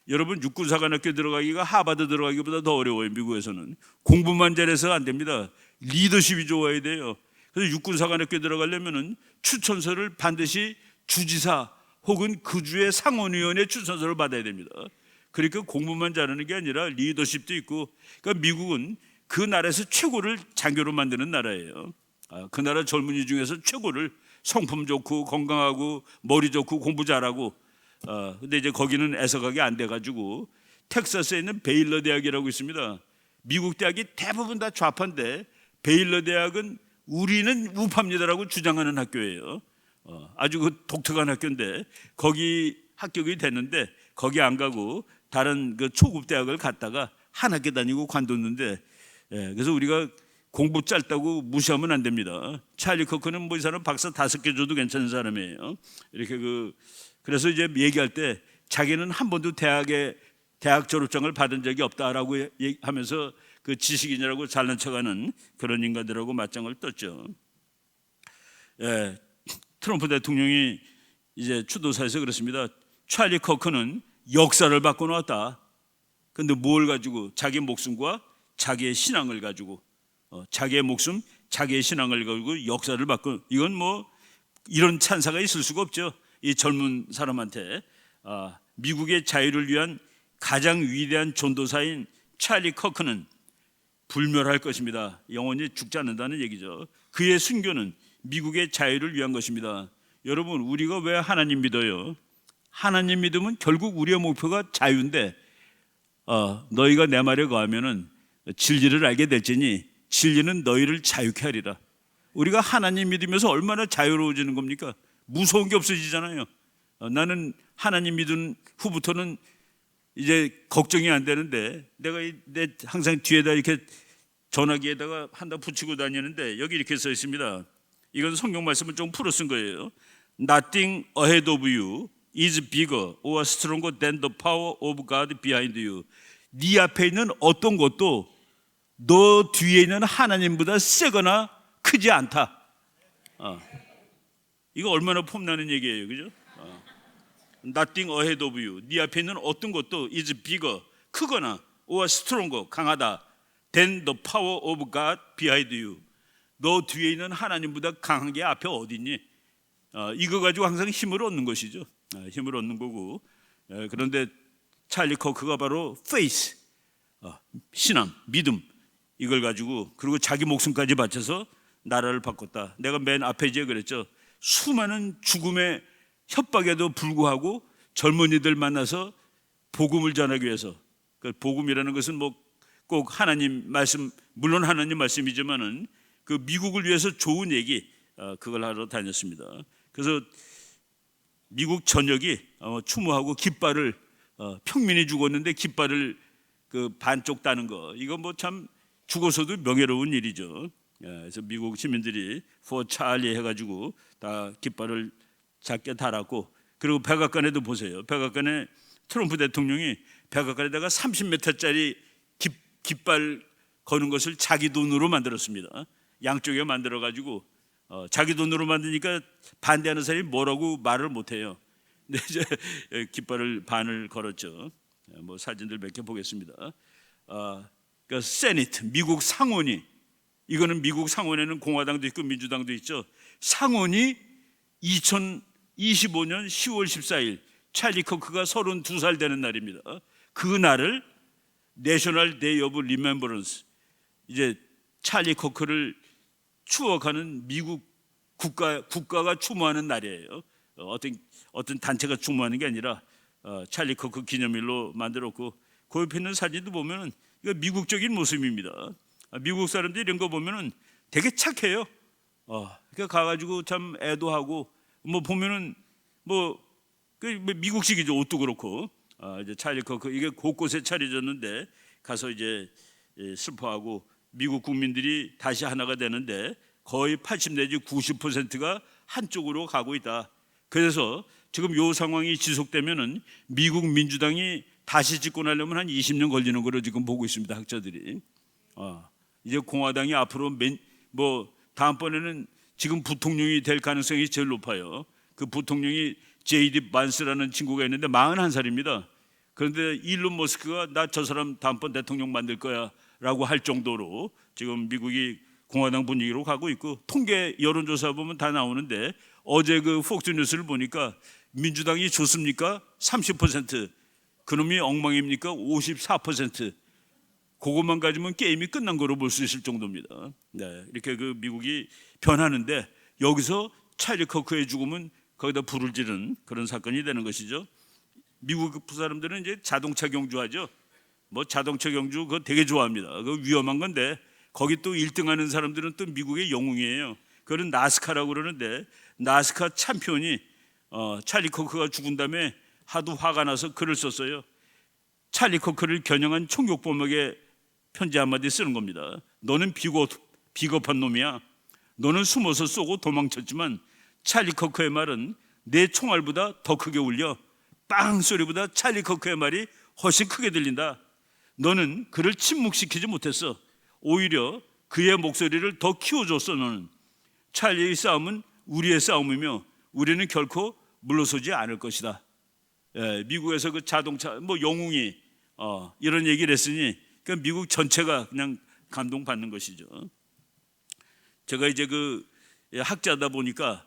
여러분 육군사관학교 들어가기가 하버드 들어가기보다 더 어려워요. 미국에서는 공부만 잘해서 안 됩니다. 리더십이 좋아야 돼요. 그래서 육군사관학교 들어가려면은 추천서를 반드시 주지사 혹은 그 주의 상원의원의 추천서를 받아야 됩니다. 그러니까 공부만 잘하는 게 아니라 리더십도 있고, 그러니까 미국은 그 나라에서 최고를 장교로 만드는 나라예요. 그 나라 젊은이 중에서 최고를, 성품 좋고 건강하고 머리 좋고 공부 잘하고. 근데 이제 거기는 애석하게 안 돼가지고 텍사스에 있는 베일러 대학이라고 있습니다. 미국 대학이 대부분 다 좌파인데 베일러 대학은 우리는 우파입니다라고 주장하는 학교예요. 아주 그 독특한 학교인데 거기 합격이 됐는데 거기 안 가고 다른 그 초급 대학을 갔다가 한 학기 다니고 관뒀는데, 그래서 우리가 공부 짧다고 무시하면 안 됩니다. 찰리 커크는 뭐 이 사람 박사 5개 줘도 괜찮은 사람이에요. 이렇게 그래서 이제 얘기할 때 자기는 한 번도 대학 졸업장을 받은 적이 없다라고 하면서 그 지식인이라고 잘난 척하는 그런 인간들하고 맞짱을 떴죠. 트럼프 대통령이 이제 추도사에서 그렇습니다. 찰리 커크는 역사를 바꿔놓았다. 근데 뭘 가지고? 자기 목숨과 자기의 신앙을 가지고, 자기의 목숨, 자기의 신앙을 가지고 역사를 바꾼, 이건 뭐 이런 찬사가 있을 수가 없죠. 이 젊은 사람한테. 미국의 자유를 위한 가장 위대한 전도사인 찰리 커크는 불멸할 것입니다. 영원히 죽지 않는다는 얘기죠. 그의 순교는 미국의 자유를 위한 것입니다. 여러분, 우리가 왜 하나님 믿어요? 하나님 믿으면 결국 우리의 목표가 자유인데, 너희가 내 말에 거하면은 진리를 알게 될지니 진리는 너희를 자유케 하리라. 우리가 하나님 믿으면서 얼마나 자유로워지는 겁니까? 무서운 게 없어지잖아요. 나는 하나님 믿은 후부터는 이제 걱정이 안 되는데, 내가 항상 뒤에다 이렇게 전화기에다가 하나 붙이고 다니는데 여기 이렇게 써 있습니다. 이건 성경 말씀을 좀 풀어 쓴 거예요. Nothing ahead of you is bigger or stronger than the power of God behind you. 네 앞에 있는 어떤 것도 너 뒤에 있는 하나님보다 세거나 크지 않다. 이거 얼마나 폼나는 얘기예요, 그죠? Nothing ahead of you. 네 앞에 있는 어떤 것도 is bigger, 크거나 or stronger, 강하다. than the power of God behind you. 너 뒤에 있는 하나님보다 강한 게 앞에 어디 있니? 이거 가지고 항상 힘을 얻는 것이죠. 힘을 얻는 거고. 그런데 찰리 커크가 바로 faith, 신앙, 믿음, 이걸 가지고, 그리고 자기 목숨까지 바쳐서 나라를 바꿨다. 내가 맨 앞에 이제 그랬죠. 수많은 죽음의 협박에도 불구하고 젊은이들 만나서 복음을 전하기 위해서, 그 복음이라는 것은 뭐 꼭 하나님 말씀, 물론 하나님 말씀이지만은 그 미국을 위해서 좋은 얘기, 그걸 하러 다녔습니다. 그래서 미국 전역이 추모하고 깃발을, 평민이 죽었는데 깃발을 그 반쪽 따는 거, 이거 뭐 참 죽어서도 명예로운 일이죠. 그래서 미국 시민들이 For Charlie 해가지고 다 깃발을 작게 달았고, 그리고 백악관에도 보세요. 백악관에 트럼프 대통령이 백악관에다가 30m짜리 깃발 거는 것을 자기 돈으로 만들었습니다. 양쪽에 만들어가지고 자기 돈으로 만드니까 반대하는 사람이 뭐라고 말을 못해요. 근데 이제 깃발을 반을 걸었죠. 뭐 사진들 몇 개 보겠습니다. 그러니까 세니트, 미국 상원이, 이거는 미국 상원에는 공화당도 있고 민주당도 있죠. 상원이 2025년 10월 14일 찰리 커크가 32살 되는 날입니다. 그 날을 내셔널 데이 오브 리멤버런스, 이제 찰리 커크를 추억하는 미국 국가가 추모하는 날이에요. 어떤 단체가 추모하는 게 아니라 찰리 커크 기념일로 만들었고, 그 옆에 있는 사진도 보면은 이거 미국적인 모습입니다. 미국 사람들이 이런 거 보면은 되게 착해요. 그러니까 가가지고 참 애도하고, 뭐 보면은 그 미국식이죠. 옷도 그렇고. 이제 찰리 커크, 이게 곳곳에 차려졌는데 가서 이제 슬퍼하고, 미국 국민들이 다시 하나가 되는데 거의 80 내지 90%가 한쪽으로 가고 있다. 그래서 지금 이 상황이 지속되면은 미국 민주당이 다시 집권하려면 한 20년 걸리는 걸로 지금 보고 있습니다, 학자들이. 이제 공화당이 앞으로 다음번에는 지금 부통령이 될 가능성이 제일 높아요. 그 부통령이 제이디 반스라는 친구가 있는데 41살입니다. 그런데 일론 머스크가 나 저 사람 다음번 대통령 만들 거야 라고 할 정도로 지금 미국이 공화당 분위기로 가고 있고, 통계 여론조사 보면 다 나오는데 어제 그 폭스뉴스를 보니까 민주당이 좋습니까? 30%, 그놈이 엉망입니까? 54%, 그것만 가지면 게임이 끝난 거로 볼 수 있을 정도입니다. 네, 이렇게 그 미국이 변하는데 여기서 찰리 커크의 죽음은 거기다 불을 지른 그런 사건이 되는 것이죠. 미국 사람들은 이제 자동차 경주하죠. 뭐 자동차 경주 그거 되게 좋아합니다. 그거 위험한 건데 거기 또 1등하는 사람들은 또 미국의 영웅이에요. 그거는 나스카라고 그러는데 나스카 챔피언이 찰리 커크가 죽은 다음에 하도 화가 나서 글을 썼어요. 찰리 커크를 겨냥한 총격범에게 편지 한마디 쓰는 겁니다. 너는 비겁한 놈이야. 너는 숨어서 쏘고 도망쳤지만 찰리 커크의 말은 내 총알보다 더 크게 울려. 빵 소리보다 찰리 커크의 말이 훨씬 크게 들린다. 너는 그를 침묵시키지 못했어. 오히려 그의 목소리를 더 키워줬어. 너는. 찰리의 싸움은 우리의 싸움이며 우리는 결코 물러서지 않을 것이다. 예, 미국에서 그 자동차 뭐 영웅이 이런 얘기를 했으니 그러니까 미국 전체가 그냥 감동받는 것이죠. 제가 이제 그 학자다 보니까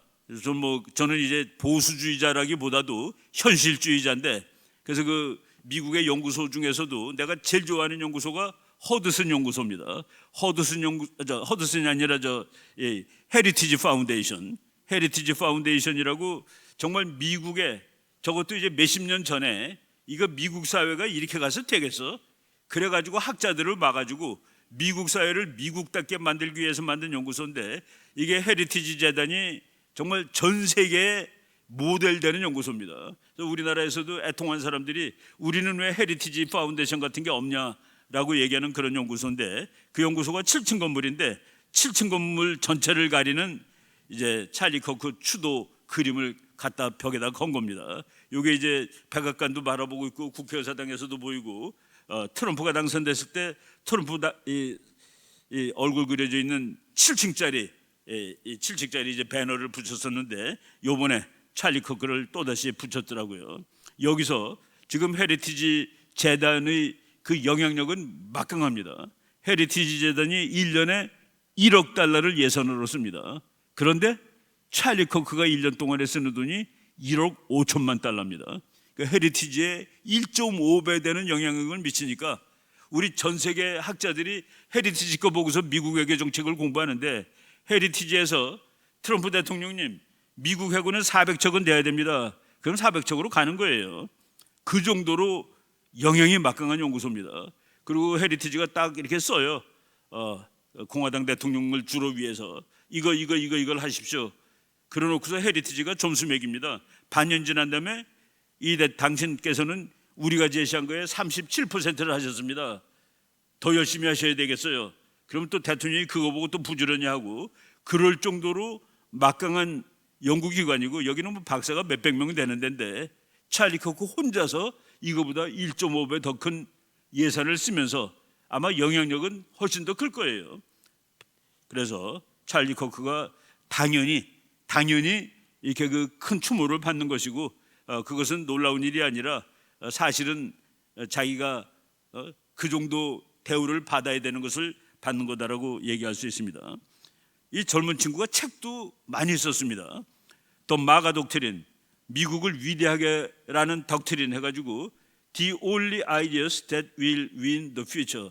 저는 이제 보수주의자라기보다도 현실주의자인데, 그래서 그 미국의 연구소 중에서도 내가 제일 좋아하는 연구소가 허드슨 연구소입니다. 허드슨이 아니라 헤리티지 파운데이션. 헤리티지 파운데이션이라고 정말 미국의 저것도 이제 몇십 년 전에 이거 미국 사회가 이렇게 가서 되겠어? 그래가지고 학자들을 막아주고 미국 사회를 미국답게 만들기 위해서 만든 연구소인데, 이게 헤리티지 재단이 정말 전 세계에 모델되는 연구소입니다. 그래서 우리나라에서도 애통한 사람들이 우리는 왜 헤리티지 파운데이션 같은 게 없냐라고 얘기하는 그런 연구소인데, 그 연구소가 7층 건물인데 7층 건물 전체를 가리는 이제 찰리 커크 추도 그림을 갖다 벽에다 건 겁니다. 이게 이제 백악관도 바라보고 있고 국회의사당에서도 보이고, 트럼프가 당선됐을 때 트럼프 이 얼굴 그려져 있는 7층짜리 이제 배너를 붙였었는데 요번에 찰리 커크를 또다시 붙였더라고요. 여기서 지금 헤리티지 재단의 그 영향력은 막강합니다. 헤리티지 재단이 1년에 1억 달러를 예산으로 씁니다. 그런데 찰리 커크가 1년 동안에 쓰는 돈이 1억 5천만 달러입니다. 그러니까 헤리티지에 1.5배 되는 영향력을 미치니까 우리 전 세계 학자들이 헤리티지 거 보고서 미국 외교 정책을 공부하는데, 헤리티지에서 트럼프 대통령님 미국 해군은 400척은 돼야 됩니다. 그럼 400척으로 가는 거예요. 그 정도로 영향이 막강한 연구소입니다. 그리고 헤리티지가 딱 이렇게 써요. 공화당 대통령을 주로 위해서 이걸 하십시오. 그러놓고서 헤리티지가 점수 매깁니다. 반년 지난 다음에 당신께서는 우리가 제시한 거에 37%를 하셨습니다. 더 열심히 하셔야 되겠어요. 그럼 또 대통령이 그거 보고 또 부지런히 하고, 그럴 정도로 막강한 연구기관이고, 여기는 뭐 박사가 몇백 명 되는 데인데 찰리 커크 혼자서 이거보다 1.5배 더 큰 예산을 쓰면서 아마 영향력은 훨씬 더 클 거예요. 그래서 찰리 커크가 당연히 이렇게 그 큰 추모를 받는 것이고, 그것은 놀라운 일이 아니라 사실은 자기가 그 정도 대우를 받아야 되는 것을 받는 거다라고 얘기할 수 있습니다. 이 젊은 친구가 책도 많이 썼습니다. 또 마가 독트린, 미국을 위대하게라는 덕트린 해가지고 The only ideas that will win the future,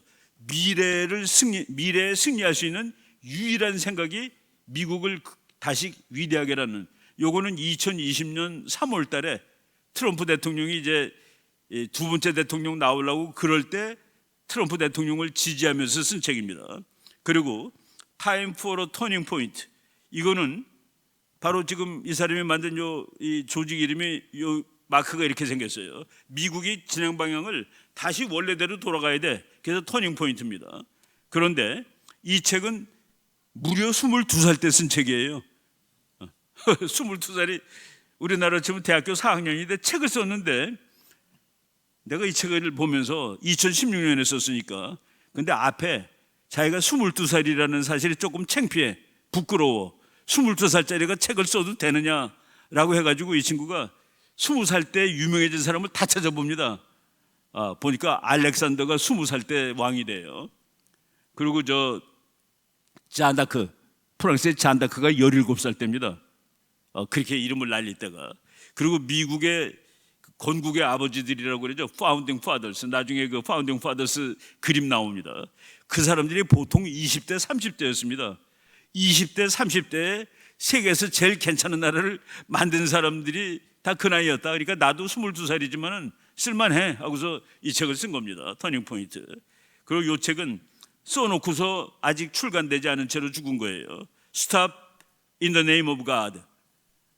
미래에 승리할 수 있는 유일한 생각이 미국을 다시 위대하게라는, 요거는 2020년 3월 달에 트럼프 대통령이 이제 두 번째 대통령 나오려고 그럴 때 트럼프 대통령을 지지하면서 쓴 책입니다. 그리고 Time for a Turning Point, 이거는 바로 지금 이 사람이 만든 이 조직 이름이 요 마크가 이렇게 생겼어요. 미국이 진행 방향을 다시 원래대로 돌아가야 돼. 그래서 터닝 포인트입니다. 그런데 이 책은 무려 22살 때 쓴 책이에요. 22살이 우리나라 지금 대학교 4학년인데 책을 썼는데, 내가 이 책을 보면서 2016년에 썼으니까, 근데 앞에 자기가 22살이라는 사실이 조금 창피해, 부끄러워. 22살짜리가 책을 써도 되느냐라고 해가지고 이 친구가 20살 때 유명해진 사람을 다 찾아봅니다. 보니까 알렉산더가 20살 때 왕이 돼요. 그리고 잔다크, 프랑스의 잔다크가 17살 때입니다. 그렇게 이름을 날릴 때가. 그리고 미국의 건국의 아버지들이라고 그러죠. 파운딩 파더스. 나중에 그 파운딩 파더스 그림 나옵니다. 그 사람들이 보통 20대, 30대였습니다. 20대, 30대에 세계에서 제일 괜찮은 나라를 만든 사람들이 다 그 나이였다. 그러니까 나도 22살이지만은 쓸만해 하고서 이 책을 쓴 겁니다. 터닝 포인트. 그리고 이 책은 써놓고서 아직 출간되지 않은 채로 죽은 거예요. Stop in the name of God.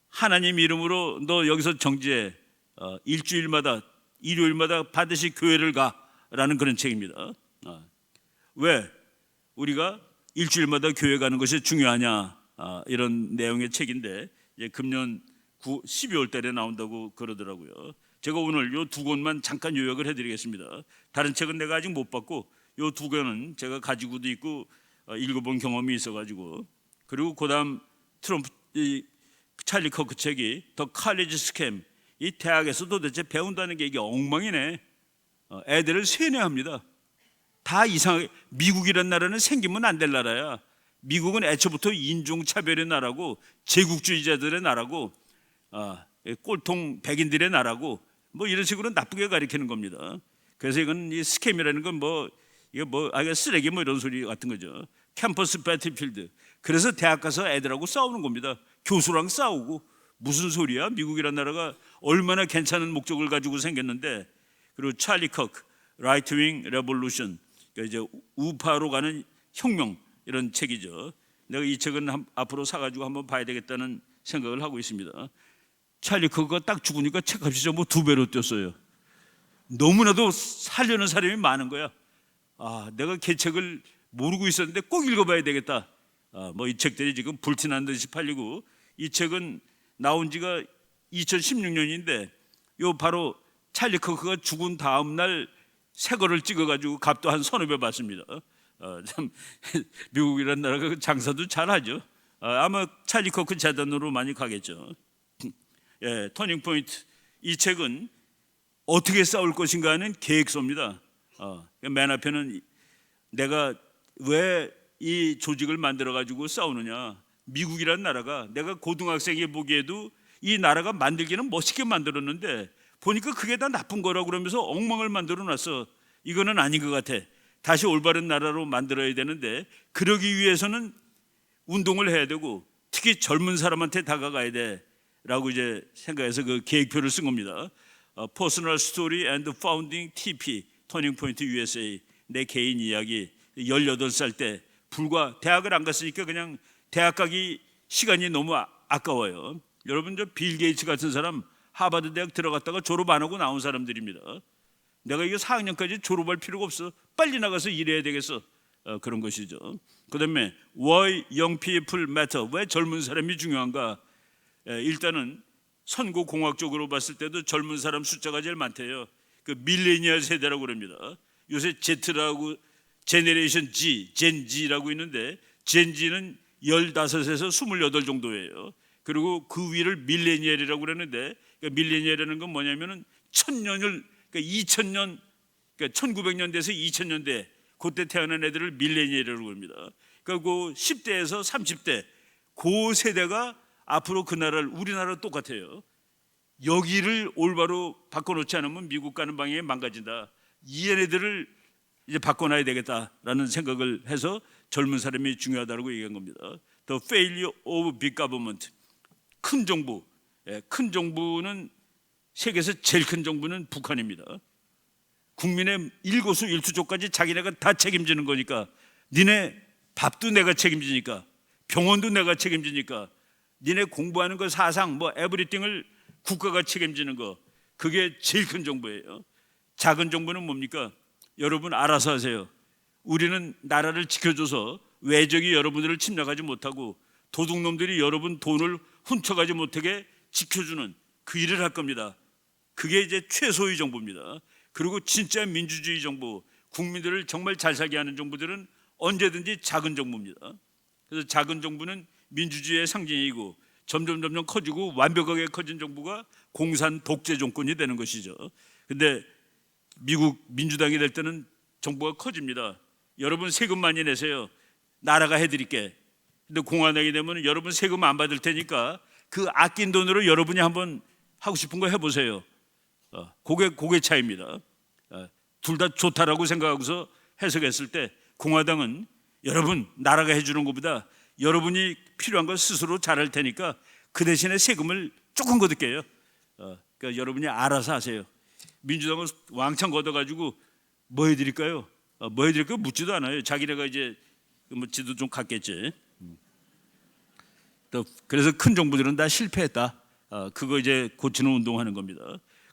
하나님 이름으로 너 여기서 정지해. 일주일마다, 일요일마다 반드시 교회를 가라는 그런 책입니다. 왜 우리가 일주일마다 교회 가는 것이 중요하냐, 이런 내용의 책인데 이제 금년 12월 달에 나온다고 그러더라고요. 제가 오늘 이 두 권만 잠깐 요약을 해드리겠습니다. 다른 책은 내가 아직 못 봤고 이 두 권은 제가 가지고도 있고 읽어본 경험이 있어가지고, 그리고 그다음 트럼프 찰리 커크 책이 더 칼리지 스캠. 이 대학에서 도대체 배운다는 게 이게 엉망이네. 애들을 세뇌합니다. 다 이상하게. 미국이란 나라는 생기면 안 될 나라야. 미국은 애초부터 인종차별의 나라고 제국주의자들의 나라고 꼴통 백인들의 나라고 뭐 이런 식으로 나쁘게 가리키는 겁니다. 그래서 이건 이 스캠이라는 건 이거 쓰레기 뭐 이런 소리 같은 거죠. 캠퍼스 배틀필드. 그래서 대학 가서 애들하고 싸우는 겁니다. 교수랑 싸우고. 무슨 소리야? 미국이란 나라가 얼마나 괜찮은 목적을 가지고 생겼는데. 그리고 찰리 커크, Right Wing Revolution, 그러니까 이제 우파로 가는 혁명, 이런 책이죠. 내가 이 책은 앞으로 사가지고 한번 봐야 되겠다는 생각을 하고 있습니다. 찰리 커크가 딱 죽으니까 책값이 전부 2배로 뛰었어요. 너무나도 살려는 사람이 많은 거야. 내가 그 책을 모르고 있었는데 꼭 읽어봐야 되겠다. 뭐 이 책들이 지금 불티난 듯이 팔리고, 이 책은 나온 지가 2016년인데 요 바로 찰리 커크가 죽은 다음 날 새 거를 찍어가지고 값도 한 서너 배 받습니다. 참 미국이라는 나라가 장사도 잘하죠. 아마 찰리 커크 재단으로 많이 가겠죠. 예, 터닝 포인트. 이 책은 어떻게 싸울 것인가 하는 계획서입니다. 맨 앞에는 내가 왜 이 조직을 만들어 가지고 싸우느냐. 미국이라는 나라가 내가 고등학생이 보기에도 이 나라가 만들기는 멋있게 만들었는데 보니까 그게 다 나쁜 거라고 그러면서 엉망을 만들어 놨어. 이거는 아닌 것 같아. 다시 올바른 나라로 만들어야 되는데 그러기 위해서는 운동을 해야 되고 특히 젊은 사람한테 다가가야 돼 라고 이제 생각해서 그 계획표를 쓴 겁니다. Personal Story and Founding TP, 터닝 포인트 USA. 내 개인 이야기. 18살 때 불과 대학을 안 갔으니까 그냥 대학 가기 시간이 너무 아까워요. 여러분, 저 빌 게이츠 같은 사람 하버드 대학 들어갔다가 졸업 안 하고 나온 사람들입니다. 내가 이거 4학년까지 졸업할 필요가 없어. 빨리 나가서 일해야 되겠어. 그런 것이죠. 그 다음에 Why young people matter. 왜 젊은 사람이 중요한가. 일단은 선거공학적으로 봤을 때도 젊은 사람 숫자가 제일 많대요. 그 밀레니얼 세대라고 그럽니다. 요새 Z라고 제네레이션 G, 젠 G라고 있는데 젠 G는 15에서 28 정도예요. 그리고 그 위를 밀레니얼이라고 그러는데, 그러니까 밀레니얼이라는 건 뭐냐면은 천년을, 그러니까 2000년, 그러니까 1900년대에서 2000년대 그때 태어난 애들을 밀레니얼이라고 합니다. 그러니까 그 10대에서 30대 그 세대가 앞으로 그 나라를, 우리나라도 똑같아요. 여기를 올바로 바꿔놓지 않으면 미국 가는 방향이 망가진다. 이 애들을 이제 바꿔놔야 되겠다라는 생각을 해서 젊은 사람이 중요하다고 얘기한 겁니다. The failure of big government. 큰 정부. 큰 정부는, 세계에서 제일 큰 정부는 북한입니다. 국민의 일거수일투족까지 자기네가 다 책임지는 거니까, 니네 밥도 내가 책임지니까, 병원도 내가 책임지니까, 니네 공부하는 거 사상 뭐 에브리띵을 국가가 책임지는 거, 그게 제일 큰 정부예요. 작은 정부는 뭡니까? 여러분 알아서 하세요. 우리는 나라를 지켜줘서 외적이 여러분들을 침략하지 못하고 도둑놈들이 여러분 돈을 훔쳐가지 못하게 지켜주는 그 일을 할 겁니다. 그게 이제 최소의 정부입니다. 그리고 진짜 민주주의 정부, 국민들을 정말 잘 살게 하는 정부들은 언제든지 작은 정부입니다. 그래서 작은 정부는 민주주의의 상징이고 점점 커지고 완벽하게 커진 정부가 공산 독재 정권이 되는 것이죠. 근데 미국 민주당이 될 때는 정부가 커집니다. 여러분 세금 많이 내세요. 나라가 해드릴게. 근데 공화당이 되면 여러분 세금 안 받을 테니까 그 아낀 돈으로 여러분이 한번 하고 싶은 거 해보세요. 그게 차이입니다. 둘 다 좋다라고 생각하고서 해석했을 때 공화당은 여러분 나라가 해주는 것보다 여러분이 필요한 걸 스스로 잘할 테니까 그 대신에 세금을 조금 거둘게요. 그러니까 여러분이 알아서 하세요. 민주당은 왕창 걷어가지고 뭐 해드릴까요? 뭐 해드릴까요? 묻지도 않아요. 자기네가 이제 뭐 지도 좀 갖겠지. 또 그래서 큰 정부들은 다 실패했다. 그거 이제 고치는 운동하는 겁니다.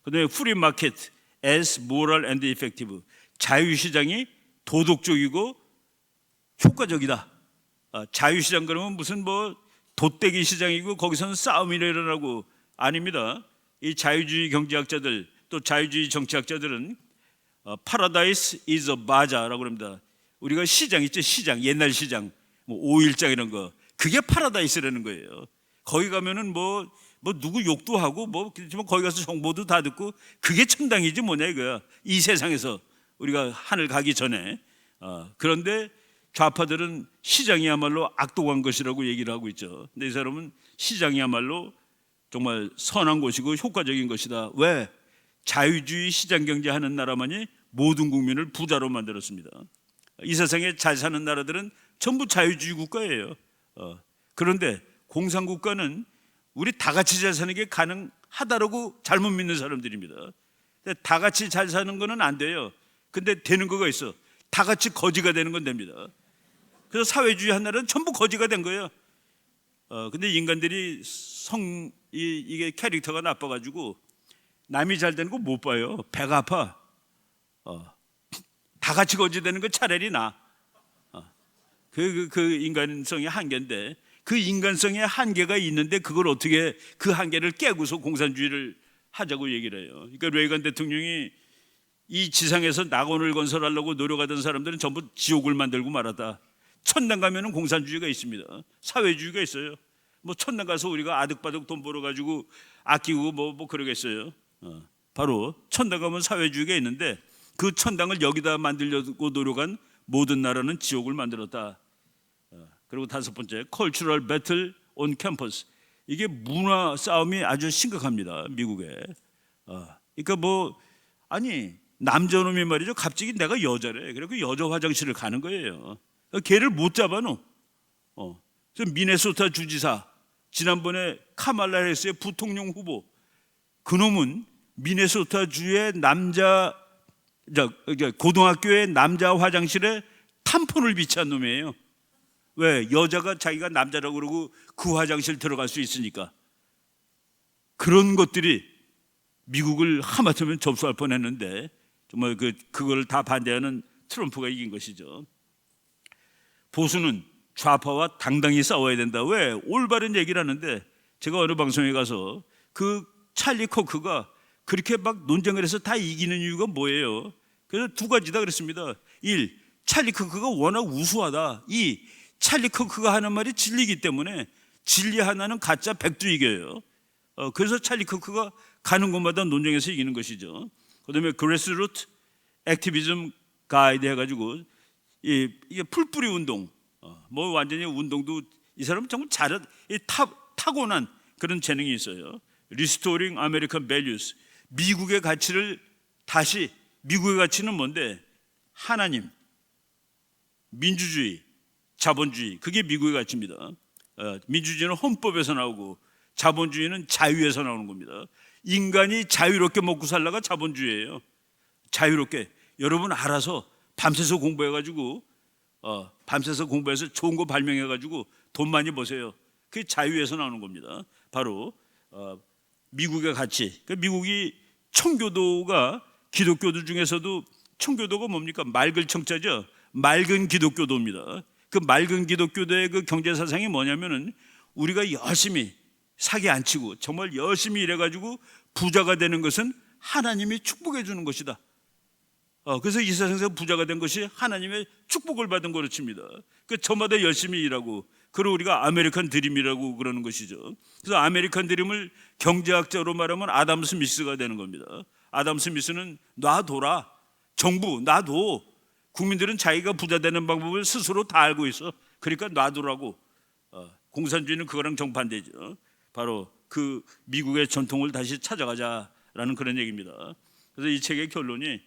그다음에 free market as moral and effective. 자유시장이 도덕적이고 효과적이다. 자유시장 그러면 무슨 뭐 돛대기 시장이고 거기서는 싸움이 일어나고 아닙니다. 이 자유주의 경제학자들 또 자유주의 정치학자들은 paradise is a bazaar라고 합니다. 우리가 시장 있죠, 시장, 옛날 시장, 뭐 오일장 이런 거, 그게 파라다이스라는 거예요. 거기 가면은 뭐 누구 욕도 하고 뭐 그렇지만 거기 가서 정보도 다 듣고 그게 천당이지 뭐냐 이거야. 이 세상에서 우리가 하늘 가기 전에. 그런데 좌파들은 시장이야말로 악독한 것이라고 얘기를 하고 있죠. 근데 이 사람은 시장이야말로 정말 선한 곳이고 효과적인 것이다. 왜? 자유주의 시장 경제하는 나라만이 모든 국민을 부자로 만들었습니다. 이 세상에 잘 사는 나라들은 전부 자유주의 국가예요. 그런데 공산국가는 우리 다 같이 잘 사는 게 가능하다라고 잘못 믿는 사람들입니다. 다 같이 잘 사는 거는 안 돼요. 근데 되는 거가 있어. 다 같이 거지가 되는 건 됩니다. 그래서 사회주의 한 나라는 전부 거지가 된 거예요. 근데 인간들이 이게 캐릭터가 나빠가지고 남이 잘 되는 거 못 봐요. 배가 아파. 다 같이 거지 되는 거 차라리 나. 그 인간성의 한계인데 그 인간성의 한계가 있는데 그걸 어떻게 그 한계를 깨고서 공산주의를 하자고 얘기를 해요. 그러니까 레이건 대통령이 이 지상에서 낙원을 건설하려고 노력하던 사람들은 전부 지옥을 만들고 말았다. 천당 가면은 공산주의가 있습니다. 사회주의가 있어요. 뭐 천당 가서 우리가 아득바득 돈 벌어가지고 아끼고 뭐 그러겠어요. 바로 천당 가면 사회주의가 있는데 그 천당을 여기다 만들려고 노력한 모든 나라는 지옥을 만들었다. 그리고 다섯 번째, cultural battle on campus. 이게 문화 싸움이 아주 심각합니다. 미국에. 그러니까 남자놈이 말이죠. 갑자기 내가 여자래. 그리고 여자 화장실을 가는 거예요. 걔를 못 잡아놓. 그래서 미네소타 주지사 지난번에 카말라 해리스의 부통령 후보 그놈은 미네소타 주의 고등학교의 남자 화장실에 탐폰을 비치한 놈이에요. 왜? 여자가 자기가 남자라고 그러고 그 화장실 들어갈 수 있으니까. 그런 것들이 미국을 하마터면 접수할 뻔했는데 정말 그걸 다 반대하는 트럼프가 이긴 것이죠. 보수는 좌파와 당당히 싸워야 된다. 왜? 올바른 얘기를 하는데 제가 어느 방송에 가서 그 찰리 코크가 그렇게 막 논쟁을 해서 다 이기는 이유가 뭐예요? 그래서 두 가지다 그랬습니다. 1. 찰리 코크가 워낙 우수하다. 2. 찰리 코크가 하는 말이 진리이기 때문에 진리 하나는 가짜 100도 이겨요. 그래서 찰리 코크가 가는 곳마다 논쟁에서 이기는 것이죠. 그다음에 그레스루트 액티비즘 가이드 해가지고 이게 풀뿌리 운동, 뭐 완전히 운동도 이 사람은 정말 타고난 그런 재능이 있어요. Restoring American Values. 미국의 가치를 다시 미국의 가치는 뭔데? 하나님, 민주주의, 자본주의. 그게 미국의 가치입니다. 민주주의는 헌법에서 나오고 자본주의는 자유에서 나오는 겁니다. 인간이 자유롭게 먹고 살라가 자본주의예요. 자유롭게. 여러분 알아서 밤새서 공부해가지고 밤새서 공부해서 좋은 거 발명해가지고 돈 많이 버세요. 그게 자유에서 나오는 겁니다. 바로 미국의 가치. 그러니까 미국이 청교도가 기독교들 중에서도 청교도가 뭡니까? 맑을 청자죠. 맑은 기독교도입니다. 그 맑은 기독교도의 그 경제 사상이 뭐냐면은 우리가 열심히 사기 안 치고 정말 열심히 일해가지고 부자가 되는 것은 하나님이 축복해 주는 것이다. 그래서 이 세상에서 부자가 된 것이 하나님의 축복을 받은 거로 칩니다. 그 저마다 열심히 일하고 그리고 우리가 아메리칸 드림이라고 그러는 것이죠. 그래서 아메리칸 드림을 경제학적으로 말하면 아담 스미스가 되는 겁니다. 아담 스미스는 놔둬라. 정부 놔둬. 국민들은 자기가 부자 되는 방법을 스스로 다 알고 있어. 그러니까 놔두라고. 공산주의는 그거랑 정반대죠. 바로 그 미국의 전통을 다시 찾아가자. 있다라는 그런 얘기입니다. 그래서 이 책의 결론이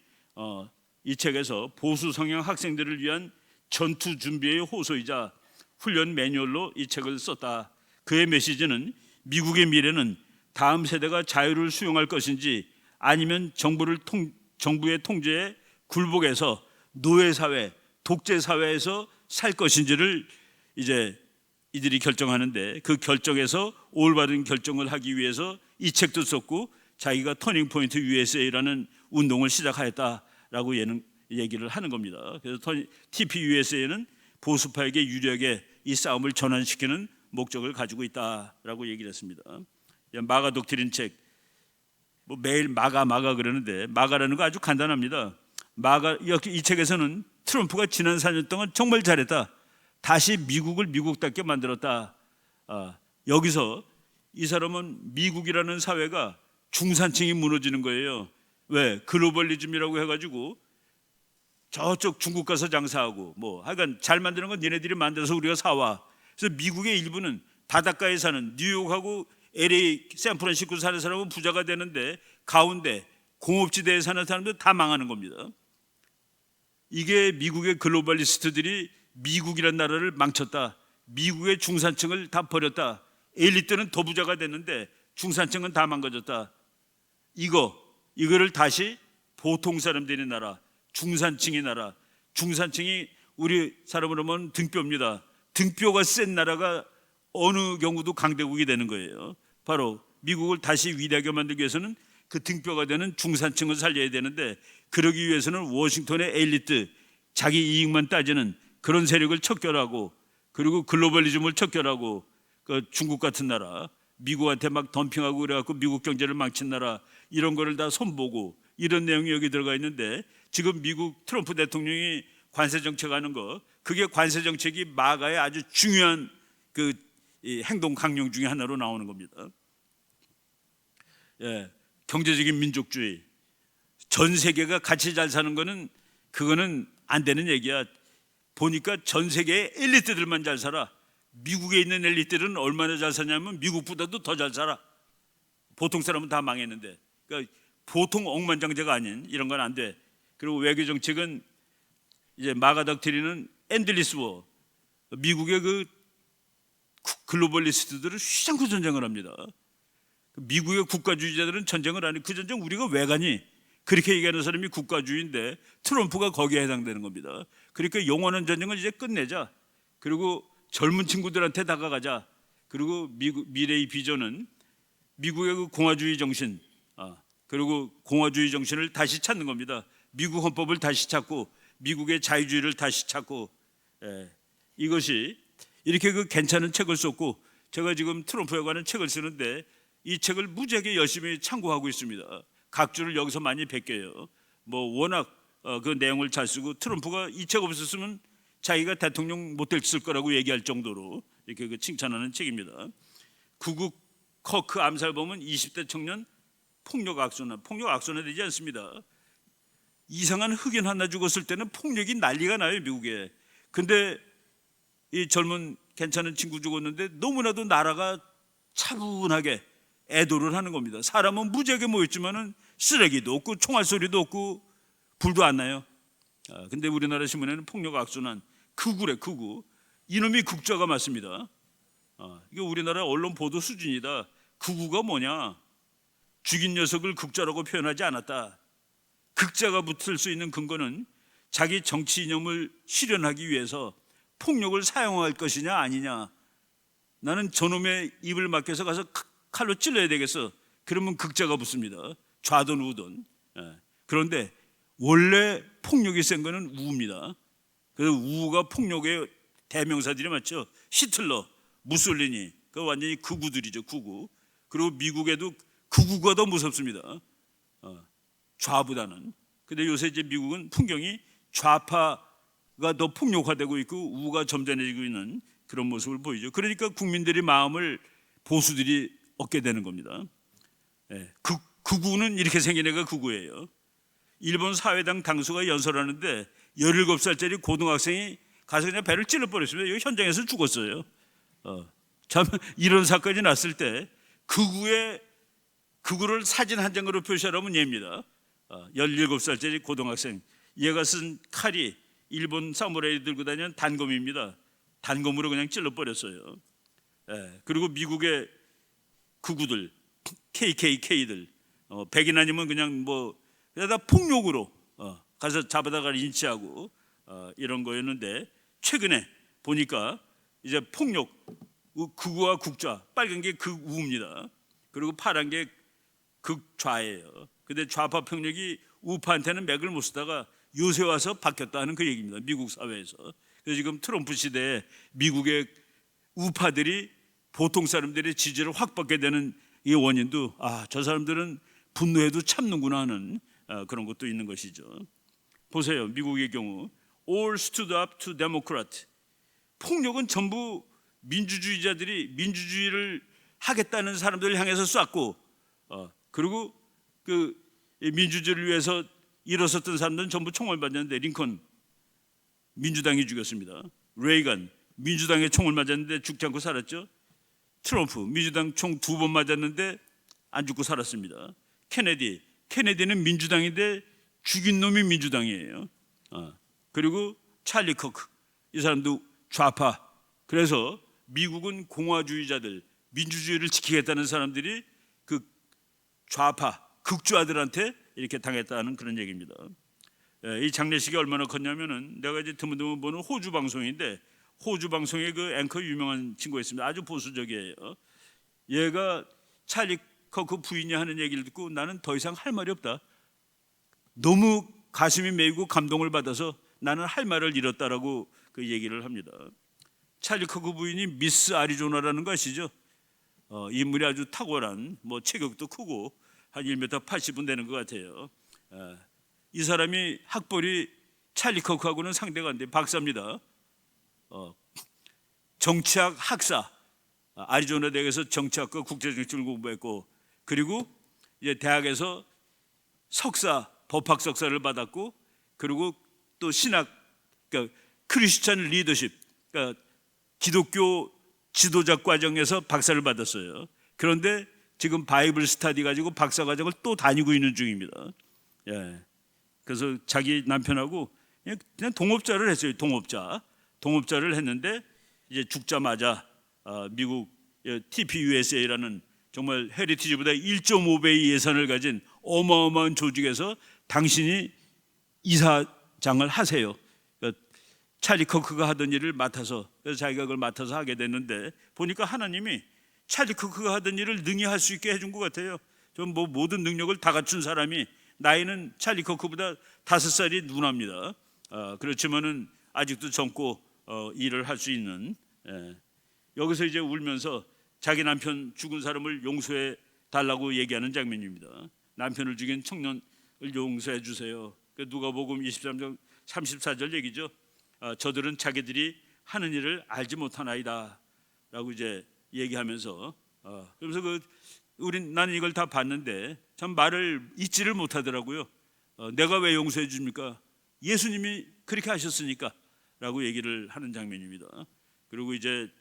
이 책에서 보수 성향 학생들을 위한 전투 준비의 호소이자 훈련 매뉴얼로 이 책을 썼다. 그의 메시지는 미국의 미래는 다음 세대가 자유를 수용할 것인지 아니면 정부의 통제에 굴복해서 노예사회, 독재사회에서 살 것인지를 이제 이들이 결정하는데, 그 결정에서 올바른 결정을 하기 위해서 이 책도 썼고 자기가 터닝포인트 USA라는 운동을 시작하였다라고 얘기를 하는 겁니다. 그래서 TP USA는 보수파에게 유리하게 이 싸움을 전환시키는 목적을 가지고 있다라고 얘기를 했습니다. 마가 독트린 책, 뭐 매일 마가 그러는데 마가라는 거 아주 간단합니다. 이 책에서는 트럼프가 지난 4년 동안 정말 잘했다, 다시 미국을 미국답게 만들었다. 여기서 이 사람은 미국이라는 사회가 중산층이 무너지는 거예요. 왜? 글로벌리즘이라고 해가지고 저쪽 중국 가서 장사하고 뭐 하여간 잘 만드는 건 니네들이 만들어서 우리가 사와. 그래서 미국의 일부는 바닷가에 사는 뉴욕하고 LA, 샌프란시스코 사는 사람은 부자가 되는데 가운데 공업지대에 사는 사람들 다 망하는 겁니다. 이게 미국의 글로벌리스트들이 미국이라는 나라를 망쳤다. 미국의 중산층을 다 버렸다. 엘리트는 더 부자가 됐는데 중산층은 다 망가졌다. 이거를 다시 보통 사람들의 나라, 중산층의 나라, 중산층이 우리 사람으로 하면 등뼈입니다. 등뼈가 센 나라가 어느 경우도 강대국이 되는 거예요. 바로 미국을 다시 위대하게 만들기 위해서는 그 등뼈가 되는 중산층을 살려야 되는데, 그러기 위해서는 워싱턴의 엘리트, 자기 이익만 따지는 그런 세력을 척결하고, 그리고 글로벌리즘을 척결하고, 그 중국 같은 나라, 미국한테 막 덤핑하고 그래갖고 미국 경제를 망친 나라, 이런 거를 다 손보고, 이런 내용이 여기 들어가 있는데, 지금 미국 트럼프 대통령이 관세 정책하는 거, 그게 관세 정책이 마가의 아주 중요한 그 행동 강령 중에 하나로 나오는 겁니다. 경제적인 민족주의, 전 세계가 같이 잘 사는 거는 그거는 안 되는 얘기야. 보니까 전 세계의 엘리트들만 잘 살아. 미국에 있는 엘리트들은 얼마나 잘 사냐면 미국보다도 더 잘 살아. 보통 사람은 다 망했는데. 그러니까 보통 억만장자가 아닌 이런 건 안 돼. 그리고 외교 정책은 이제 마가 닥트리는 엔들리스 워, 미국의 그 글로벌리스트들은 휘장고 전쟁을 합니다. 미국의 국가주의자들은 전쟁을 안 해. 그 전쟁 우리가 왜 가니? 그렇게 얘기하는 사람이 국가주의인데 트럼프가 거기에 해당되는 겁니다. 그러니까 영원한 전쟁을 이제 끝내자. 그리고 젊은 친구들한테 다가가자. 그리고 미래의 비전은 미국의 그 공화주의 정신, 그리고 공화주의 정신을 다시 찾는 겁니다. 미국 헌법을 다시 찾고 미국의 자유주의를 다시 찾고, 이것이 이렇게 그 괜찮은 책을 썼고, 제가 지금 트럼프에 관한 책을 쓰는데 이 책을 무지하게 열심히 참고하고 있습니다. 각주를 여기서 많이 베껴요. 뭐 워낙 그 내용을 잘 쓰고, 트럼프가 이 책 없었으면 자기가 대통령 못 됐을 거라고 얘기할 정도로 이렇게 그 칭찬하는 책입니다. 구국 커크 암살범은 20대 청년 폭력 악순환되지 않습니다. 이상한 흑인 하나 죽었을 때는 폭력이 난리가 나요, 미국에. 근데 이 젊은 괜찮은 친구 죽었는데 너무나도 나라가 차분하게 애도를 하는 겁니다. 사람은 무지하게 모였지만은 쓰레기도 없고 총알 소리도 없고 불도 안 나요. 근데 우리나라 신문에는 폭력 악순환, 극우래, 극우. 이놈이 극좌가 맞습니다. 이게 우리나라 언론 보도 수준이다. 극우가 뭐냐? 죽인 녀석을 극좌라고 표현하지 않았다. 극자가 붙을 수 있는 근거는 자기 정치 이념을 실현하기 위해서 폭력을 사용할 것이냐 아니냐. 나는 저놈의 입을 막혀서 가서 칼로 찔러야 되겠어. 그러면 극자가 붙습니다. 좌든 우든. 그런데 원래 폭력이 센 거는 우입니다. 그래서 우가 폭력의 대명사들이 맞죠. 히틀러, 무솔리니, 그 완전히 극우들이죠, 극우. 그리고 미국에도 극우가 더 무섭습니다. 좌보다는. 근데 요새 이제 미국은 풍경이 좌파가 더 폭력화되고 있고 우가 점잖해지고 있는 그런 모습을 보이죠. 그러니까 국민들의 마음을 보수들이 얻게 되는 겁니다. 극우는 이렇게 생긴 애가 극우예요. 일본 사회당 당수가 연설하는데 17살짜리 고등학생이 가서 그냥 배를 찔러버렸습니다. 여기 현장에서 죽었어요. 참 이런 사건이 났을 때 극우의 그거를 사진 한 장으로 표시하라면 얘입니다. 17살짜리 고등학생. 얘가 쓴 칼이 일본 사무라이 들고 다니는 단검입니다. 단검으로 그냥 찔러버렸어요. 그리고 미국의 극우들, KKK들, 백인 아니면 그냥 뭐 다 폭력으로 가서 잡아다가 인치하고 이런 거였는데, 최근에 보니까 이제 폭력, 극우와 국좌, 빨간 게 극우입니다. 그리고 파란 게 극좌예요. 근데 좌파 폭력이 우파한테는 맥을 못 쓰다가 요새 와서 바뀌었다는 그 얘기입니다. 미국 사회에서. 그래서 지금 트럼프 시대에 미국의 우파들이 보통 사람들의 지지를 확 받게 되는 이 원인도, 저 사람들은 분노해도 참는구나 하는 그런 것도 있는 것이죠. 보세요. 미국의 경우 All stood up to Democrat. 폭력은 전부 민주주의자들이 민주주의를 하겠다는 사람들을 향해서 쐈고, 그리고 그 민주주의를 위해서 일어섰던 사람들은 전부 총을 맞았는데, 링컨 민주당이 죽였습니다. 레이건 민주당에 총을 맞았는데 죽지 않고 살았죠. 트럼프 민주당 총 2번 맞았는데 안 죽고 살았습니다. 케네디는 민주당인데 죽인 놈이 민주당이에요. 그리고 찰리 커크, 이 사람도 좌파. 그래서 미국은 공화주의자들, 민주주의를 지키겠다는 사람들이 그 좌파 극좌들한테 이렇게 당했다는 그런 얘기입니다. 이 장례식이 얼마나 컸냐면은, 내가 이제 드문드문 보는 호주 방송인데, 호주 방송에 그 앵커 유명한 친구가 있습니다. 아주 보수적이에요. 얘가 찰리 커크 부인이 하는 얘기를 듣고 나는 더 이상 할 말이 없다. 너무 가슴이 메이고 감동을 받아서 나는 할 말을 잃었다라고 그 얘기를 합니다. 찰리 커크 부인이 미스 아리조나라는 거 아시죠? 인물이 아주 탁월한, 뭐 체격도 크고 한 1m 80은 되는 것 같아요. 이 사람이 학벌이 찰리 커크하고는 상대가 안 돼. 박사입니다. 정치학 학사, 아리조나 대학에서 정치학과 국제정치를 공부했고, 그리고 이제 대학에서 석사, 법학 석사를 받았고, 그리고 또 신학, 그러니까 크리스천 리더십, 그러니까 기독교 지도자 과정에서 박사를 받았어요. 그런데 지금 바이블 스터디 가지고 박사 과정을 또 다니고 있는 중입니다. 그래서 자기 남편하고 그냥 동업자를 했어요. 동업자를 했는데, 이제 죽자마자 미국 TPUSA라는 정말 헤리티지보다 1.5배의 예산을 가진 어마어마한 조직에서 당신이 이사장을 하세요. 그러니까 찰리 커크가 하던 일을 맡아서, 그래서 자기가 그걸 맡아서 하게 됐는데, 보니까 하나님이 찰리 커크가 하던 일을 능히 할 수 있게 해준 것 같아요. 좀 뭐 모든 능력을 다 갖춘 사람이, 나이는 찰리 커크보다 5살이 누나입니다. 그렇지만은 아직도 젊고 일을 할 수 있는, 여기서 이제 울면서 자기 남편 죽은 사람을 용서해 달라고 얘기하는 장면입니다. 남편을 죽인 청년을 용서해 주세요. 누가복음 23장 34절 얘기죠. 저들은 자기들이 하는 일을 알지 못하나이다 라고 이제 얘기하면서, 그러면서 나는 이걸 다 봤는데 참 말을 잊지를 못하더라고요. 내가 왜 용서해 줍니까? 예수님이 그렇게 하셨으니까 라고 얘기를 하는 장면입니다. 그리고 이제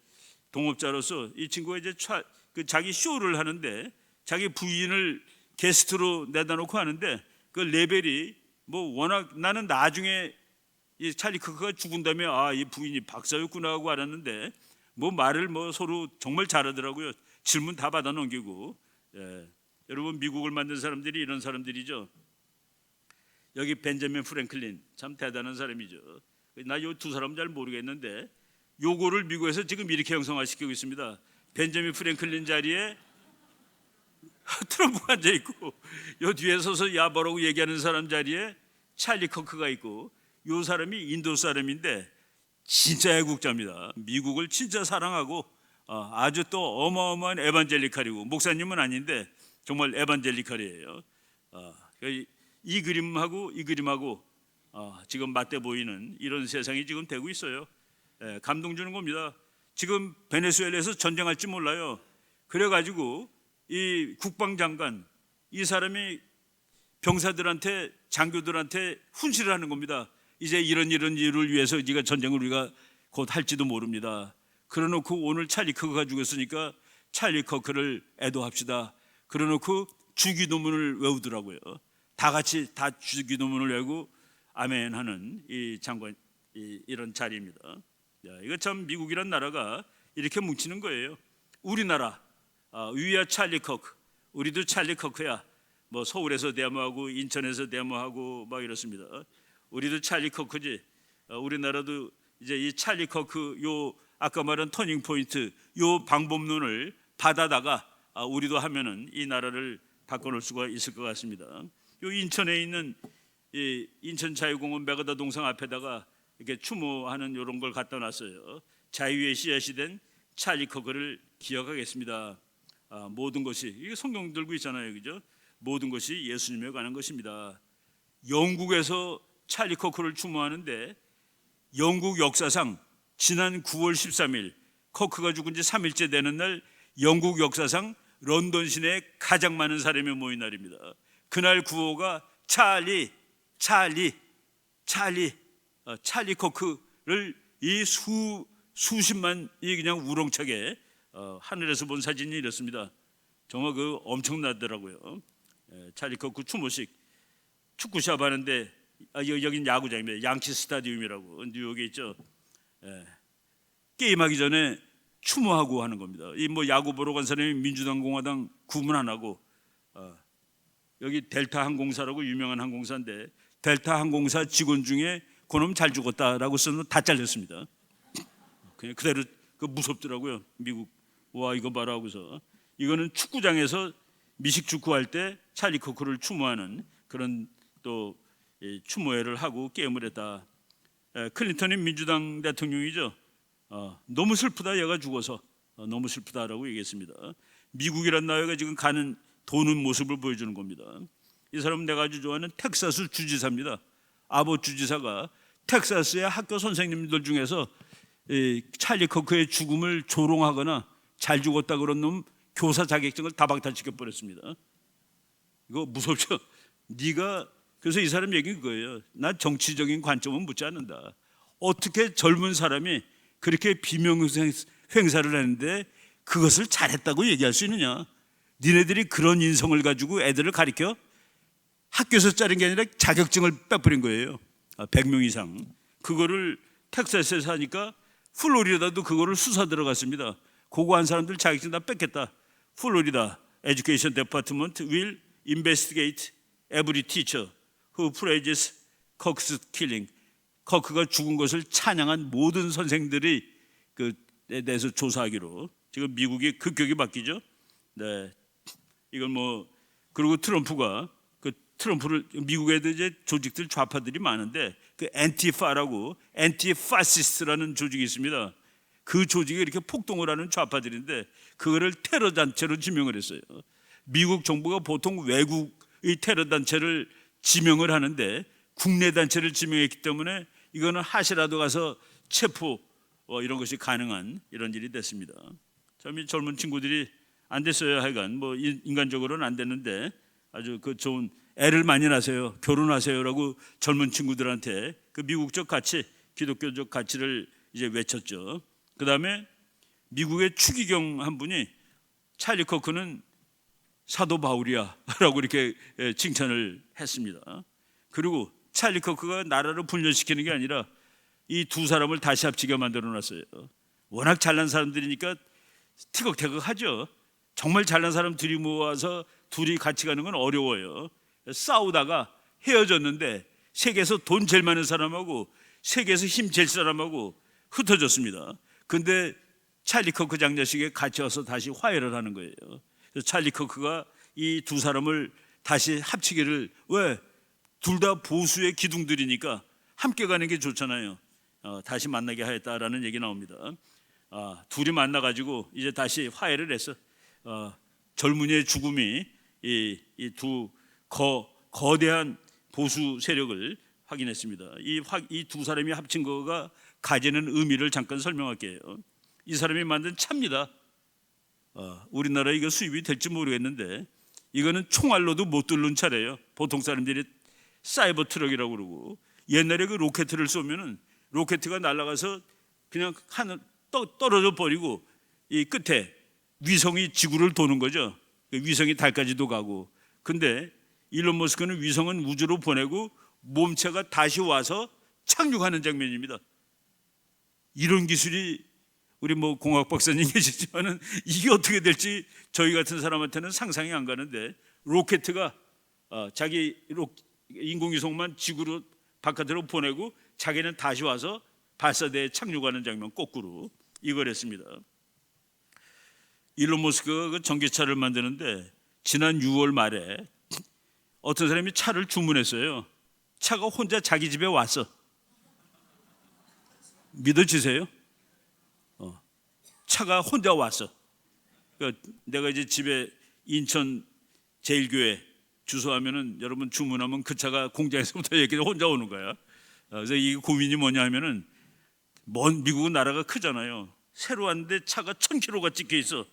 동업자로서 이 친구가 이제 자기 쇼를 하는데, 자기 부인을 게스트로 내다 놓고 하는데, 그 레벨이 뭐 워낙, 나는 나중에 이 찰리 커크가 죽은 다음에 이 부인이 박사였구나 하고 알았는데, 뭐 말을 뭐 서로 정말 잘하더라고요. 질문 다 받아 넘기고. 여러분, 미국을 만든 사람들이 이런 사람들이죠. 여기 벤자민 프랭클린 참 대단한 사람이죠. 나 요 두 사람 잘 모르겠는데, 요거를 미국에서 지금 이렇게 형성화시키고 있습니다. 벤자민 프랭클린 자리에 트럼프가 앉아 있고, 요 뒤에 서서 야버라고 얘기하는 사람 자리에 찰리 커크가 있고, 요 사람이 인도 사람인데 진짜 애국자입니다. 미국을 진짜 사랑하고 아주 또 어마어마한 에반젤리칼이고, 목사님은 아닌데 정말 에반젤리칼이에요. 이 그림하고 이 그림하고 지금 맞대 보이는 이런 세상이 지금 되고 있어요. 감동 주는 겁니다. 지금 베네수엘라에서 전쟁할지 몰라요. 그래가지고 이 국방장관, 이 사람이 병사들한테, 장교들한테 훈시를 하는 겁니다. 이제 이런 일을 위해서 네가 전쟁을 우리가 곧 할지도 모릅니다. 그러놓고 오늘 찰리 커크가 죽었으니까 찰리 커크를 애도합시다. 그러놓고 주기도문을 외우더라고요. 다 같이 다 주기도문을 외우고 아멘하는 이 장관 이런 자리입니다. 이거 참 미국이란 나라가 이렇게 뭉치는 거예요. 우리나라 위아 찰리 커크, 우리도 찰리 커크야. 뭐 서울에서 데모하고 인천에서 데모하고 막 이렇습니다. 우리도 찰리 커크지. 우리나라도 이제 이 찰리 커크 요 아까 말한 터닝 포인트 요 방법론을 받아다가 우리도 하면은 이 나라를 바꿔놓을 수가 있을 것 같습니다. 요 인천에 있는 이 인천 자유공원 메가다 동상 앞에다가 이렇게 추모하는 이런 걸 갖다 놨어요. 자유의 씨앗이 된 찰리 커크를 기억하겠습니다. 모든 것이 이게 성경 들고 있잖아요, 그죠? 모든 것이 예수님에 관한 것입니다. 영국에서 찰리 커크를 추모하는데 영국 역사상 지난 9월 13일 커크가 죽은 지 3일째 되는 날 영국 역사상 런던 시내에 가장 많은 사람이 모인 날입니다. 그날 구호가 찰리 커크를 이 수십만이 그냥 우렁차게 하늘에서 본 사진이 이렇습니다. 정말 그 엄청나더라고요. 찰리 커크 추모식 축구샵 하는데 여긴 야구장입니다. 양치 스타디움이라고 뉴욕에 있죠. 게임하기 전에 추모하고 하는 겁니다. 이 뭐 야구 보러 간 사람이 민주당 공화당 구분 안 하고 여기 델타 항공사라고 유명한 항공사인데 델타 항공사 직원 중에 그놈 잘 죽었다라고 쓰는 다 잘렸습니다. 그냥 그대로 무섭더라고요. 미국 와 이거 봐라 하고서 이거는 축구장에서 미식 축구할 때 찰리 커크를 추모하는 그런 또 추모회를 하고 게임을 했다. 클린턴이 민주당 대통령이죠. 너무 슬프다 얘가 죽어서 너무 슬프다라고 얘기했습니다. 미국이란 나라가 지금 가는 도는 모습을 보여주는 겁니다. 이 사람은 내가 아주 좋아하는 텍사스 주지사입니다. 아봇 주지사가 텍사스의 학교 선생님들 중에서 찰리 커크의 죽음을 조롱하거나 잘 죽었다 그런 놈 교사 자격증을 다 박탈시켜 버렸습니다. 이거 무섭죠? 네가 그래서 이 사람 얘기는 그거예요. 나 정치적인 관점은 묻지 않는다. 어떻게 젊은 사람이 그렇게 비명 행사를 하는데 그것을 잘했다고 얘기할 수 있느냐? 니네들이 그런 인성을 가지고 애들을 가르쳐? 학교에서 자른 게 아니라 자격증을 빼버린 거예요. 100명 이상. 그거를 텍사스에서 하니까 플로리다도 그거를 수사 들어갔습니다. 그거 한 사람들 자격증 다 뺏겠다. 플로리다 Education Department will investigate every teacher who praises Cox's killing. 커크가 죽은 것을 찬양한 모든 선생들이 그에 대해서 조사하기로. 지금 미국이 급격히 바뀌죠. 네, 이건 뭐 그리고 트럼프가 그 트럼프를 미국에도 이제 조직들 좌파들이 많은데 그 엔티파라고 엔티파시스트라는 조직이 있습니다. 그 조직이 이렇게 폭동을 하는 좌파들인데 그거를 테러 단체로 지명을 했어요. 미국 정부가 보통 외국의 테러 단체를 지명을 하는데 국내 단체를 지명했기 때문에 이거는 하시라도 가서 체포 이런 것이 가능한 이런 일이 됐습니다. 참 이 젊은 친구들이 안 됐어요. 하여간 뭐 인간적으로는 안 됐는데 아주 그 좋은 애를 많이 낳으세요. 결혼하세요라고 젊은 친구들한테 그 미국적 가치, 기독교적 가치를 이제 외쳤죠. 그 다음에 미국의 추기경 한 분이 찰리 커크는 사도 바울이야라고 이렇게 칭찬을 했습니다. 그리고 찰리 커크가 나라를 분열시키는 게 아니라 이 두 사람을 다시 합치게 만들어 놨어요. 워낙 잘난 사람들이니까 티격태격하죠. 정말 잘난 사람 둘이 모아서 둘이 같이 가는 건 어려워요. 싸우다가 헤어졌는데 세계에서 돈 제일 많은 사람하고 세계에서 힘 제일 사람하고 흩어졌습니다. 근데 찰리 커크 장례식에 같이 와서 다시 화해를 하는 거예요. 그래서 찰리 커크가 이 두 사람을 다시 합치기를 왜? 둘 다 보수의 기둥들이니까 함께 가는 게 좋잖아요. 다시 만나게 하였다라는 얘기 나옵니다. 둘이 만나가지고 이제 다시 화해를 해서 젊은이의 죽음이 이 두 거대한 보수 세력을 확인했습니다. 이 두 사람이 합친 거가 가지는 의미를 잠깐 설명할게요. 이 사람이 만든 차입니다. 우리나라에 이거 수입이 될지 모르겠는데 이거는 총알로도 못 뚫는 차래요. 보통 사람들이 사이버 트럭이라고 그러고 옛날에 그 로켓을 쏘면은 로켓가 날아가서 그냥 하늘 떨어져 버리고 이 끝에 위성이 지구를 도는 거죠. 위성이 달까지도 가고 근데 일론 머스크는 위성은 우주로 보내고 몸체가 다시 와서 착륙하는 장면입니다. 이런 기술이 우리 뭐 공학 박사님 계시지만은 이게 어떻게 될지 저희 같은 사람한테는 상상이 안 가는데, 로켓가 자기 인공위성만 지구로 바깥으로 보내고 자기는 다시 와서 발사대에 착륙하는 장면, 거꾸로 이걸 했습니다. 일론 머스크가 그 전기차를 만드는데 지난 6월 말에 어떤 사람이 차를 주문했어요. 차가 혼자 자기 집에 왔어. 믿어지세요? 차가 혼자 왔어. 그러니까 내가 이제 집에 인천 제일교회 주소하면은 여러분 주문하면 그 차가 공장에서부터 이렇게 혼자 오는 거야. 그래서 이 고민이 뭐냐 하면은, 먼 미국은 나라가 크잖아요. 새로 왔는데 차가 1000km가 찍혀 있어.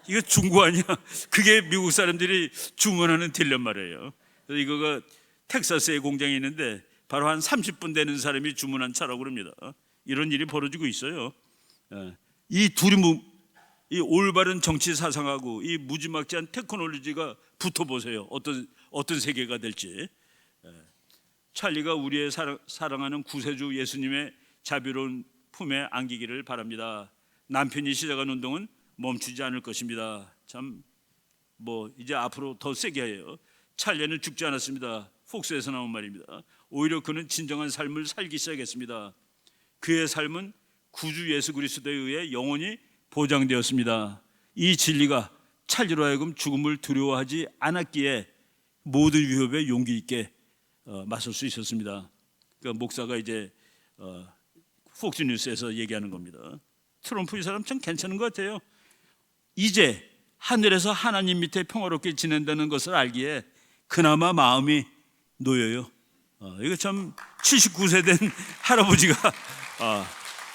이거 중고 아니야? 그게 미국 사람들이 주문하는 딜레마래요. 그래서 이거가 텍사스에 공장이 있는데 바로 한 30분 되는 사람이 주문한 차라고 그럽니다. 이런 일이 벌어지고 있어요. 이 둘이 이 올바른 정치 사상하고 이 무지막지한 테크놀로지가 붙어보세요. 어떤 세계가 될지. 찰리가 우리의 사랑하는 구세주 예수님의 자비로운 품에 안기기를 바랍니다. 남편이 시작한 운동은 멈추지 않을 것입니다. 참 뭐 이제 앞으로 더 세게 해요. 찰리는 죽지 않았습니다. 폭스에서 나온 말입니다. 오히려 그는 진정한 삶을 살기 시작했습니다. 그의 삶은 구주 예수 그리스도에 의해 영원히 보장되었습니다. 이 진리가 찰리로 하여금 죽음을 두려워하지 않았기에 모든 위협에 용기 있게 맞설 수 있었습니다. 그러니까 목사가 이제 폭스뉴스에서 얘기하는 겁니다. 트럼프 이 사람 참 괜찮은 것 같아요. 이제 하늘에서 하나님 밑에 평화롭게 지낸다는 것을 알기에 그나마 마음이 놓여요. 이거 참 79세 된 할아버지가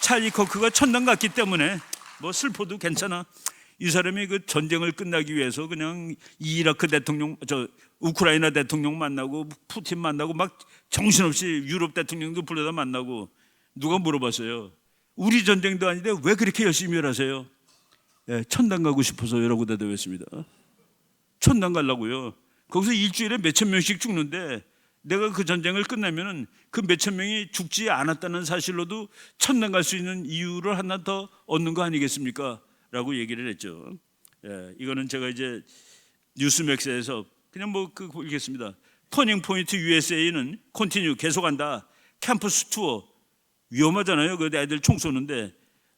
찰리 커크가 천당 갔기 때문에 뭐 슬퍼도 괜찮아. 이 사람이 그 전쟁을 끝나기 위해서 그냥 이라크 대통령, 우크라이나 대통령 만나고 푸틴 만나고 막 정신없이 유럽 대통령도 불러다 만나고, 누가 물어봤어요. 우리 전쟁도 아닌데 왜 그렇게 열심히 일하세요? 천당 가고 싶어서 이라고 대답했습니다. 천당 가려고요. 거기서 일주일에 몇천 명씩 죽는데 내가 그 전쟁을 끝내면은 그 몇천 명이 죽지 않았다는 사실로도 천당 갈 수 있는 이유를 하나 더 얻는 거 아니겠습니까? 라고 얘기를 했죠. 이거는 제가 이제 뉴스맥스에서 그냥 읽겠습니다. 터닝 포인트 USA는 컨티뉴 계속한다. 캠퍼스 투어 위험하잖아요. 그 애들 총 쏘는데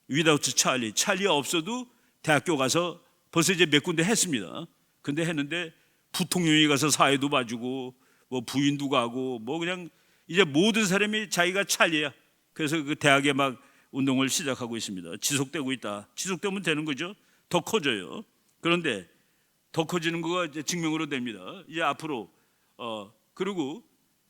위다우트 찰리 없어도 대학교 가서 벌써 이제 몇 군데 했습니다. 근데 했는데 부통령이 가서 사회도 봐주고 뭐 부인도 가고 뭐 그냥 이제 모든 사람이 자기가 찰리야. 그래서 그 대학에 막 운동을 시작하고 있습니다. 지속되고 있다. 지속되면 되는 거죠. 더 커져요. 그런데 더 커지는 거가 이제 증명으로 됩니다. 이제 앞으로 그리고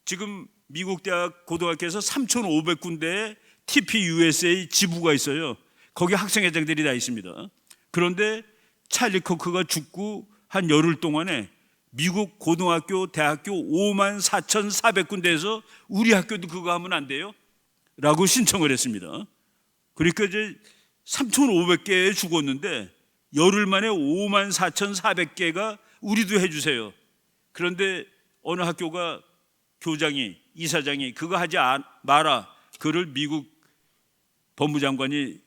지금 미국 대학 고등학교에서 3,500군데의 TPUSA 지부가 있어요. 거기 학생회장들이 다 있습니다. 그런데 찰리 커크가 죽고 한 열흘 동안에 미국 고등학교, 대학교 54,400군데에서 우리 학교도 그거 하면 안 돼요? 라고 신청을 했습니다. 그러니까 이제 3,500개 죽었는데 열흘 만에 54,400개가 우리도 해주세요. 그런데 어느 학교가 교장이, 이사장이 그거 하지 마라. 그를 미국 법무장관이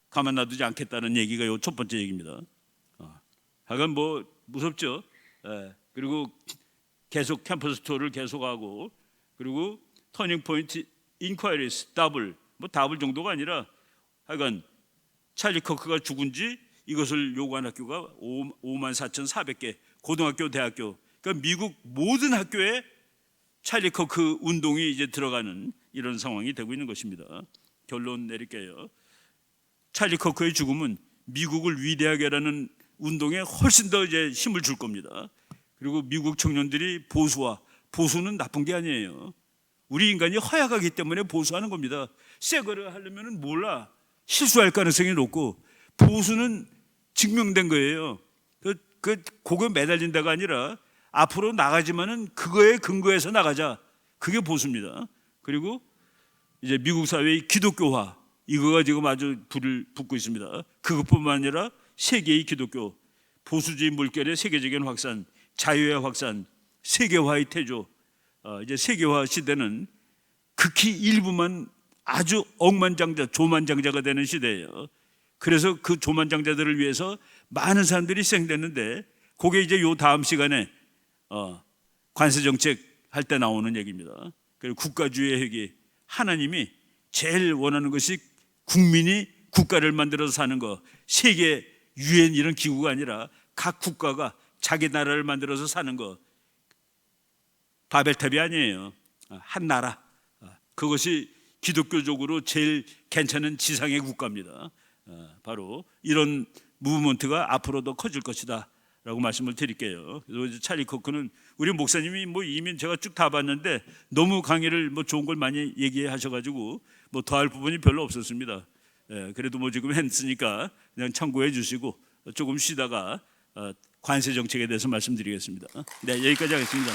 가만 놔두지 않겠다는 얘기가 요 첫 번째 얘기입니다. 하여간 뭐 무섭죠. 그리고 계속 캠퍼스 투어를 계속하고, 그리고 터닝 포인트 인콰이리스 답을 정도가 아니라 하여간 찰리 커크가 죽은지 이것을 요구한 학교가 54,400개 고등학교, 대학교, 그러니까 미국 모든 학교에 찰리 커크 운동이 이제 들어가는 이런 상황이 되고 있는 것입니다. 결론 내릴게요. 찰리 커크의 죽음은 미국을 위대하게 하라는 운동에 훨씬 더 이제 힘을 줄 겁니다. 그리고 미국 청년들이 보수는 나쁜 게 아니에요. 우리 인간이 허약하기 때문에 보수하는 겁니다. 새 거를 하려면 몰라. 실수할 가능성이 높고, 보수는 증명된 거예요. 그거에 매달린다가 아니라 앞으로 나가지만은 그거에 근거해서 나가자. 그게 보수입니다. 그리고 이제 미국 사회의 기독교화, 이거가 지금 아주 불을 붙고 있습니다. 그것뿐만 아니라 세계의 기독교, 보수주의 물결의 세계적인 확산, 자유의 확산, 세계화의 태조. 이제 세계화 시대는 극히 일부만 아주 억만장자, 조만장자가 되는 시대예요. 그래서 그 조만장자들을 위해서 많은 사람들이 희생됐는데, 그게 이제 요 다음 시간에 관세 정책 할 때 나오는 얘기입니다. 그리고 국가주의 회계, 하나님이 제일 원하는 것이 국민이 국가를 만들어서 사는 거. 세계 유엔 이런 기구가 아니라 각 국가가 자기 나라를 만들어서 사는 거. 바벨탑이 아니에요. 한 나라. 그것이 기독교적으로 제일 괜찮은 지상의 국가입니다. 바로 이런 무브먼트가 앞으로 더 커질 것이다 라고 말씀을 드릴게요. 그래서 찰리 코크는 우리 목사님이 이미 제가 쭉 다 봤는데 너무 강의를 좋은 걸 많이 얘기하셔가지고 더할 부분이 별로 없었습니다. 그래도 지금 했으니까 그냥 참고해 주시고 조금 쉬다가 관세 정책에 대해서 말씀드리겠습니다. 네, 여기까지 하겠습니다.